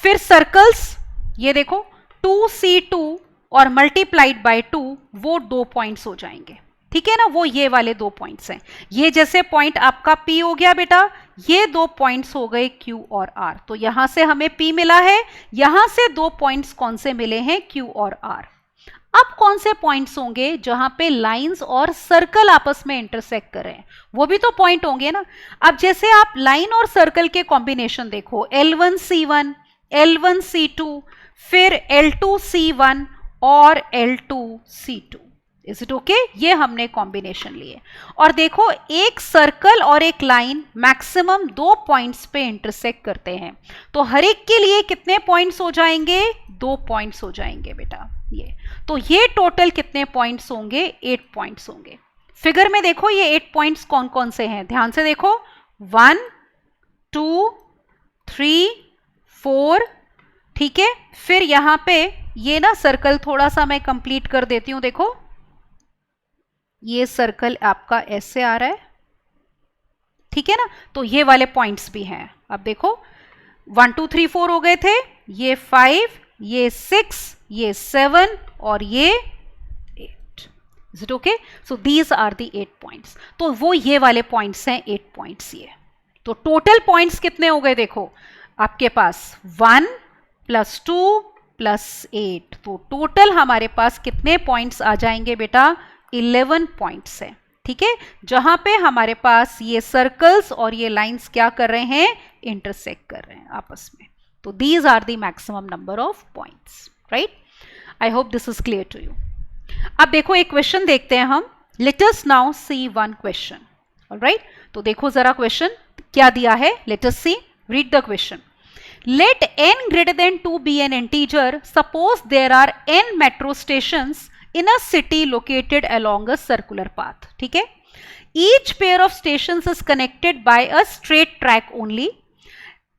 फिर सर्कल्स, ये देखो 2C2 और मल्टीप्लाइड बाय 2, वो 2 पॉइंट्स हो जाएंगे, ठीक है ना, वो ये वाले 2 पॉइंट्स हैं। ये जैसे पॉइंट आपका P हो गया बेटा, ये 2 पॉइंट्स हो गए Q और R। तो यहां से हमें P मिला है, यहां से 2 पॉइंट्स कौन से मिले हैं? Q और R। अब कौन से पॉइंट्स होंगे जहां पे लाइंस और सर्कल आपस में इंटरसेक्ट कर रहे हैं? वो भी तो पॉइंट होंगे ना। अब जैसे आप लाइन और सर्कल के कॉम्बिनेशन देखो, L1 C1, L1 C2, फिर L2 C1 और L2 C2। Is it okay? ये हमने कॉम्बिनेशन लिए। और देखो एक सर्कल और एक लाइन मैक्सिमम 2 पॉइंट्स पे इंटरसेक्ट करते हैं, तो हर एक के लिए कितने पॉइंट्स हो जाएंगे? 2 पॉइंट्स हो जाएंगे बेटा। ये तो ये टोटल कितने पॉइंट्स होंगे? 8 पॉइंट्स होंगे। फिगर में देखो ये 8 पॉइंट्स कौन कौन से हैं, ध्यान से देखो, 1 2 3 4, ठीक है। फिर यहां पे ये ना सर्कल थोड़ा सा मैं कंप्लीट कर देती हूं। देखो ये सर्कल आपका ऐसे आ रहा है, ठीक है ना, तो ये वाले पॉइंट्स भी हैं। अब देखो 1 2 3 4 हो गए थे, ये 5, ये 6, ये 7 और ये 8। Is it okay? So these are the 8 points. तो वो ये वाले पॉइंट्स हैं 8 पॉइंट्स ये। तो टोटल पॉइंट्स कितने हो गए? देखो आपके पास 1 + 2 + 8, तो टोटल हमारे पास कितने पॉइंट्स आ जाएंगे बेटा? 11 पॉइंट्स है, ठीक है, जहां पे हमारे पास ये सर्कल्स और ये लाइंस क्या कर रहे हैं? इंटरसेक्ट कर रहे हैं आपस में। तो these are the maximum number of points, right? I hope this is clear to you. अब देखो एक क्वेश्चन देखते हैं हम। Let us now see one question. Alright, तो देखो जरा क्वेश्चन क्या दिया है, let us see, read the question. Let n greater than 2 be an integer. Suppose there are n metro stations in a city located along a circular path. ठीक है, each pair of stations is connected by a straight track only.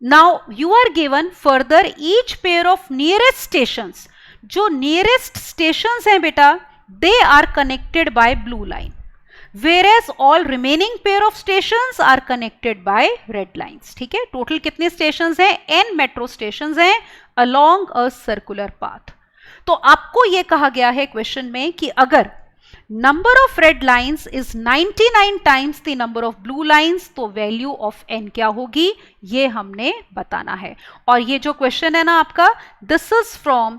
Now you are given further each pair of nearest stations. जो nearest stations हैं बेटा, they are connected by blue line, whereas all remaining pair of stations are connected by red lines. ठीक है, total कितने stations हैं? n metro stations हैं along a circular path. तो आपको ये कहा गया है क्वेश्चन में कि अगर number of red lines is 99 times the number of blue lines, तो वैल्यू ऑफ n क्या होगी, ये हमने बताना है. और ये जो क्वेश्चन है ना आपका, this is from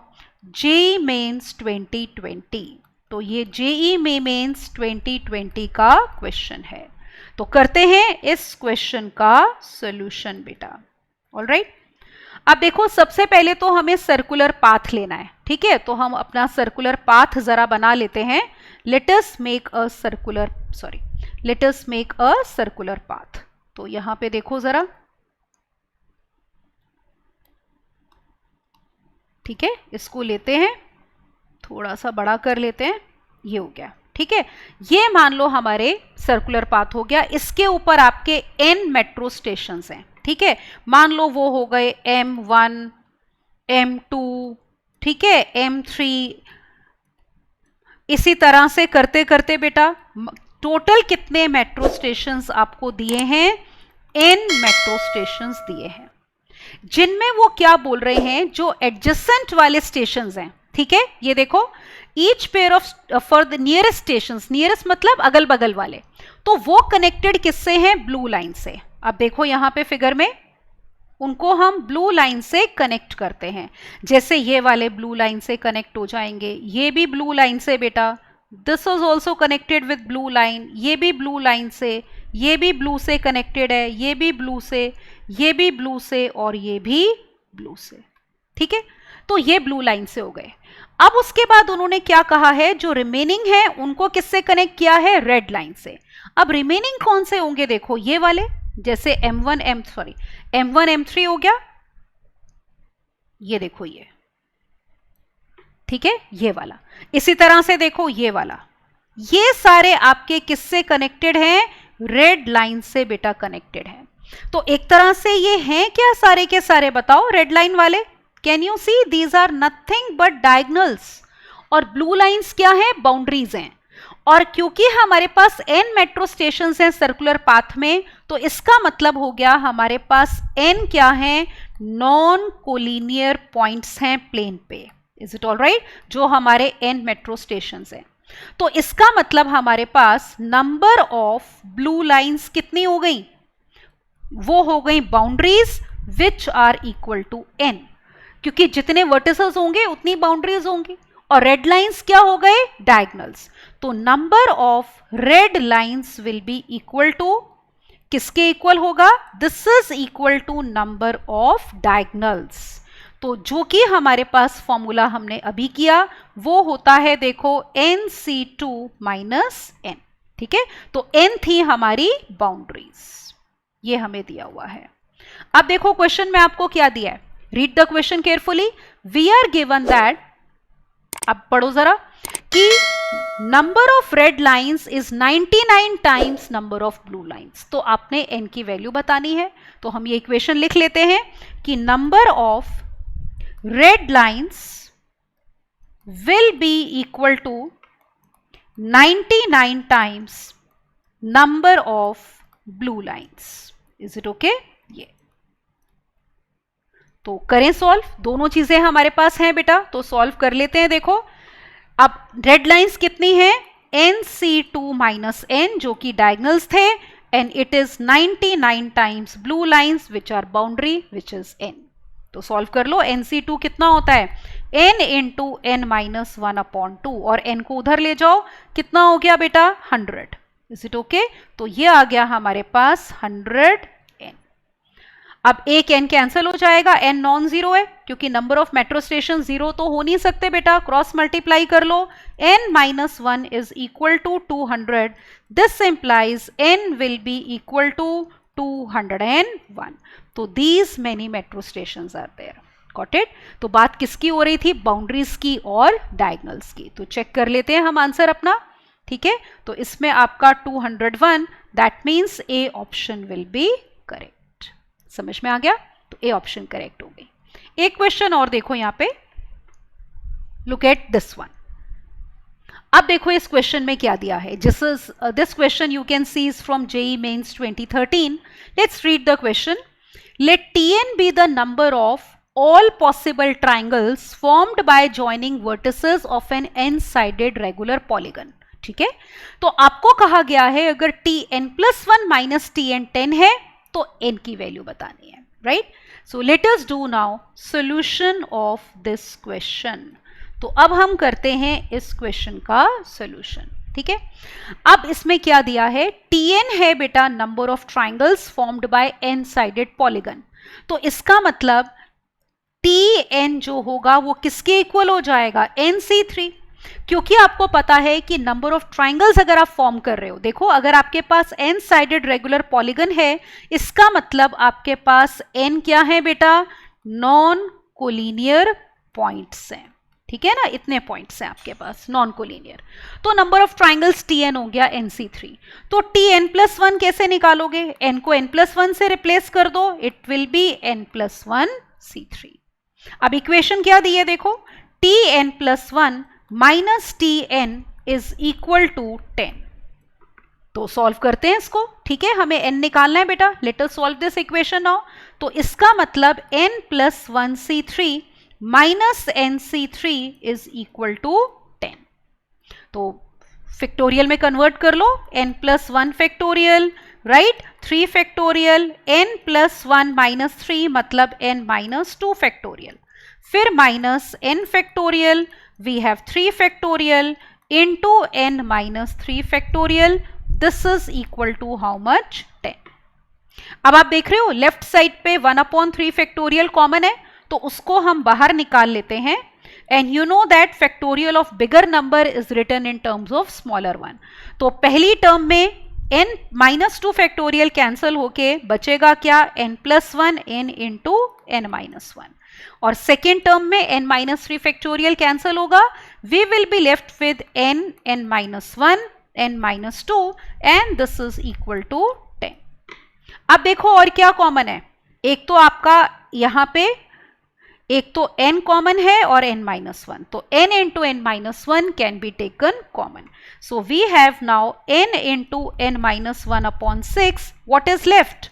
JEE mains 2020. तो ये जेईई मेंस 2020 का क्वेश्चन है. तो करते हैं इस क्वेश्चन का सॉल्यूशन बेटा. ऑलराइट, अब देखो सबसे पहले तो हमें सर्कुलर पाथ लेना है. ठीक है, तो हम अपना सर्कुलर पाथ जरा बना लेते हैं. Let us make a circular path. तो यहां पे देखो जरा, ठीक है, इसको लेते हैं, थोड़ा सा बड़ा कर लेते हैं, ये हो गया. ठीक है, ये मान लो हमारे सर्कुलर पाथ हो गया. इसके ऊपर आपके n मेट्रो स्टेशन हैं. ठीक है, मान लो वो हो गए M1, M2, ठीक है, M3. इसी तरह से करते करते बेटा टोटल कितने मेट्रो स्टेशंस आपको दिए हैं? n मेट्रो स्टेशंस दिए हैं, जिनमें वो क्या बोल रहे हैं, जो एडजेसेंट वाले स्टेशंस हैं. ठीक है, ये देखो, each pair of for the nearest stations, nearest मतलब अगल बगल वाले, तो वो कनेक्टेड किससे हैं? ब्लू लाइन से. अब देखो यहां पे फिगर में, उनको हम ब्लू लाइन से कनेक्ट करते हैं. जैसे ये वाले ब्लू लाइन से कनेक्ट हो जाएंगे, ये भी ब्लू लाइन से बेटा, this is also connected with blue line, ये भी ब्लू लाइन से, ये भी ब्लू से कनेक्टेड है, ये भी ब्लू से, ये भी ब्लू से, और ये भी ब्लू से. ठीक है, तो ये ब्लू लाइन से हो गए. अब उसके बाद उन्होंने क्या कहा है, जो रिमेनिंग है उनको किससे कनेक्ट किया है? रेड लाइन से. अब रिमेनिंग कौन से होंगे? देखो ये वाले, जैसे M1 M3 हो गया, ये देखो ये, ठीक है, ये वाला. इसी तरह से देखो ये वाला, ये सारे आपके किससे कनेक्टेड हैं? रेड लाइन से बेटा कनेक्टेड हैं. तो एक तरह से ये हैं क्या सारे के सारे? बताओ, रेड लाइन वाले. Can you see, these are nothing but diagonals, और ब्लू लाइंस क्या है? बाउंड्रीज हैं. और क्योंकि हमारे पास n मेट्रो स्टेशन हैं सर्कुलर पाथ में, तो इसका मतलब हो गया हमारे पास n क्या है? नॉन कोलिनियर पॉइंट्स हैं प्लेन पे. Is it all right? जो हमारे n मेट्रो स्टेशन हैं. तो इसका मतलब हमारे पास नंबर ऑफ ब्लू लाइंस कितनी हो गई? वो हो गई boundaries which are equal to n, क्योंकि जितने वर्टिसेस होंगे उतनी बाउंड्रीज होंगी. और रेड लाइंस क्या हो गए? डायगोनल्स. तो number of red lines will be equal to, किसके इक्वल होगा? This is equal to number of diagonals. तो जो कि हमारे पास फॉर्मूला हमने अभी किया वो होता है, देखो, NC2 माइनस n. ठीक है, तो n थी हमारी बाउंड्रीज, ये हमें दिया हुआ है. अब देखो क्वेश्चन में आपको क्या दिया है, read the question carefully. We are given that, अब पढ़ो जरा, कि number of red lines is 99 times number of blue lines. तो आपने n की वैल्यू बतानी है. तो हम ये इक्वेशन लिख लेते हैं कि number of red lines will be equal to 99 times number of blue lines. Is it okay? ये तो करें सॉल्व. दोनों चीजें हमारे पास हैं बेटा, तो सॉल्व कर लेते हैं. देखो, अब रेड लाइंस कितनी है? NC2 माइनस n, जो कि डायगोनल्स थे, and it is 99 times blue lines which are boundary which is n. तो सॉल्व कर लो. NC2 कितना होता है? n इंटू n माइनस 1/2, और n को उधर ले जाओ, कितना हो गया बेटा? 100. Is it okay? तो ये आ गया हमारे पास 100n. अब एक n कैंसिल हो जाएगा, n नॉन जीरो है, क्योंकि number of metro station zero तो हो नहीं सकते बेटा, क्रॉस मल्टीप्लाई कर लो. n minus 1 is equal to 200. This implies n will be equal to 201. तो these many metro station are there. Got it? तो बात किसकी हो रही थी? बाउंड्रीज की और डायगोनल्स की। तो चेक कर लेते हैं हम आंसर अपना, ठीक है? तो इसमें आपका 201, that means A option will be correct. समझ में आ गया? तो ए ऑप्शन करेक्ट हो गई। एक क्वेश्चन और देखो यहाँ पे, लुक एट दिस वन। अब देखो इस क्वेश्चन में क्या दिया है। This question you can see is from JEE mains 2013। Let's read the question. Let Tn be the number of all possible triangles formed by joining vertices of an n-sided regular polygon। ठीक है? तो आपको कहा गया है अगर Tn+1 minus Tn10 है तो n की वैल्यू बतानी है, right? So let us do now solution of this question. तो अब हम करते हैं इस क्वेश्चन का सॉल्यूशन, ठीक है? अब इसमें क्या दिया है? Tn है बेटा number of triangles formed by n sided polygon. तो इसका मतलब Tn जो होगा वो किसके इक्वल हो जाएगा? nc3, क्योंकि आपको पता है कि नंबर ऑफ ट्राइंगल्स अगर आप फॉर्म कर रहे हो, देखो अगर आपके पास n साइडेड रेगुलर पॉलीगन है, इसका मतलब आपके पास n क्या है बेटा? नॉन कोलिनियर पॉइंट्स हैं, ठीक है ना? इतने पॉइंट्स हैं आपके पास नॉन कोलिनियर। तो नंबर ऑफ ट्राइंगल्स Tn हो गया nc3। तो Tn+1 कैसे निकालोगे? n को n+1 से रिप्लेस कर दो, it will B n+1 c3। अब इक्वेशन क्या दी है देखो, Tn+1 minus Tn is equal to 10। तो सॉल्व करते हैं इसको, ठीक है? हमें n निकालना है बेटा। Let us solve this equation now. तो इसका मतलब n+1 c3 minus nc3 is equal to 10। तो फैक्टोरियल में कन्वर्ट कर लो, n+1 factorial, right? 3 factorial, n+1 minus 3 मतलब n-2 फैक्टोरियल, फिर minus n factorial, we have 3 factorial into n-3 factorial, this is equal to how much? 10। अब आप देख रहे हो लेफ्ट साइड पे 1/3 फैक्टोरियल कॉमन है, तो उसको हम बाहर निकाल लेते हैं। And you know that factorial of bigger number is written in terms of smaller one. तो पहली टर्म में n-2 फैक्टोरियल कैंसिल होके बचेगा क्या? n+1 n into n-1। और सेकेंड टर्म में n-3 फैक्टोरियल कैंसिल होगा, we will be left with n-1 n-2 and this is equal to 10। अब देखो और क्या कॉमन है, एक तो आपका यहां पे एक तो n कॉमन है और n-1, तो n into n-1 can be taken common. So we have now n into n-1 upon 6, what is left?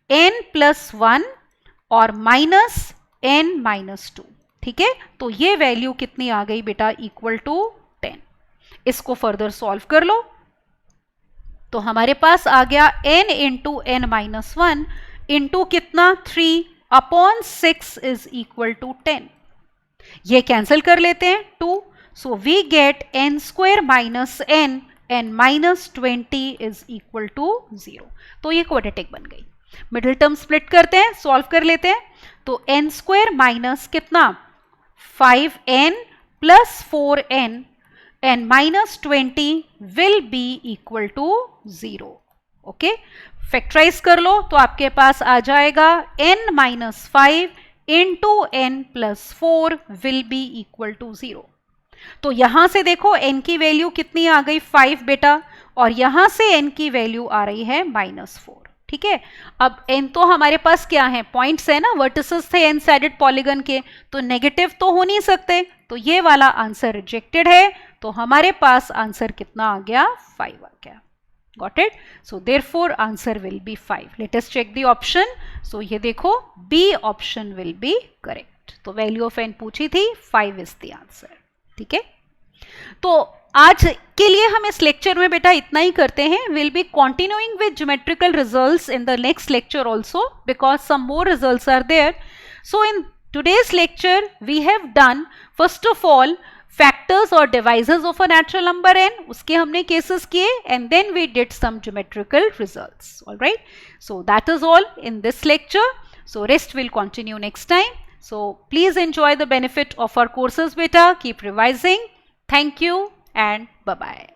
n+1 और माइनस n-2, ठीक है? तो ये वैल्यू कितनी आ गई बेटा? Equal to 10। इसको फर्दर सॉल्व कर लो, तो हमारे पास आ गया n इंटू n-1 इंटू कितना? 3 अपॉन 6 इज इक्वल टू 10। ये कैंसिल कर लेते हैं 2, so we get n² minus n and -20 is equal to 0। तो ये क्वाड्रेटिक बन गई। मिडिल टर्म स्प्लिट करते हैं, सॉल्व कर लेते हैं। तो n² माइनस कितना? 5n plus 4n and -20 will be equal to 0। Okay, factorise कर लो तो आपके पास आ जाएगा n-5 into n+4 will be equal to 0। तो यहां से देखो n की वैल्यू कितनी आ गई? 5 बेटा, और यहां से n की वैल्यू आ रही है -4, ठीक है? अब n तो हमारे पास क्या है? पॉइंट्स है ना, वर्टिसेस थे n साइडेड पॉलीगन के, तो नेगेटिव तो हो नहीं सकते, तो ये वाला आंसर रिजेक्टेड है। तो हमारे पास आंसर कितना आ गया? 5 आ गया। Got it? So therefore answer will be 5. Let us check the option. So ये देखो B option will be correct. तो value of n पूछी थी, 5 is the answer. ठीक है? तो आज के लिए हम इस लेक्चर में बेटा इतना ही करते हैं. We'll be continuing with geometrical results in the next lecture also because some more results are there. So in today's lecture we have done first of all factors or divisors of a natural number n, उसके हमने cases किए, and then we did some geometrical results. All right, so that is all in this lecture. So rest will continue next time. So please enjoy the benefit of our courses beta. Keep revising. Thank you and bye bye.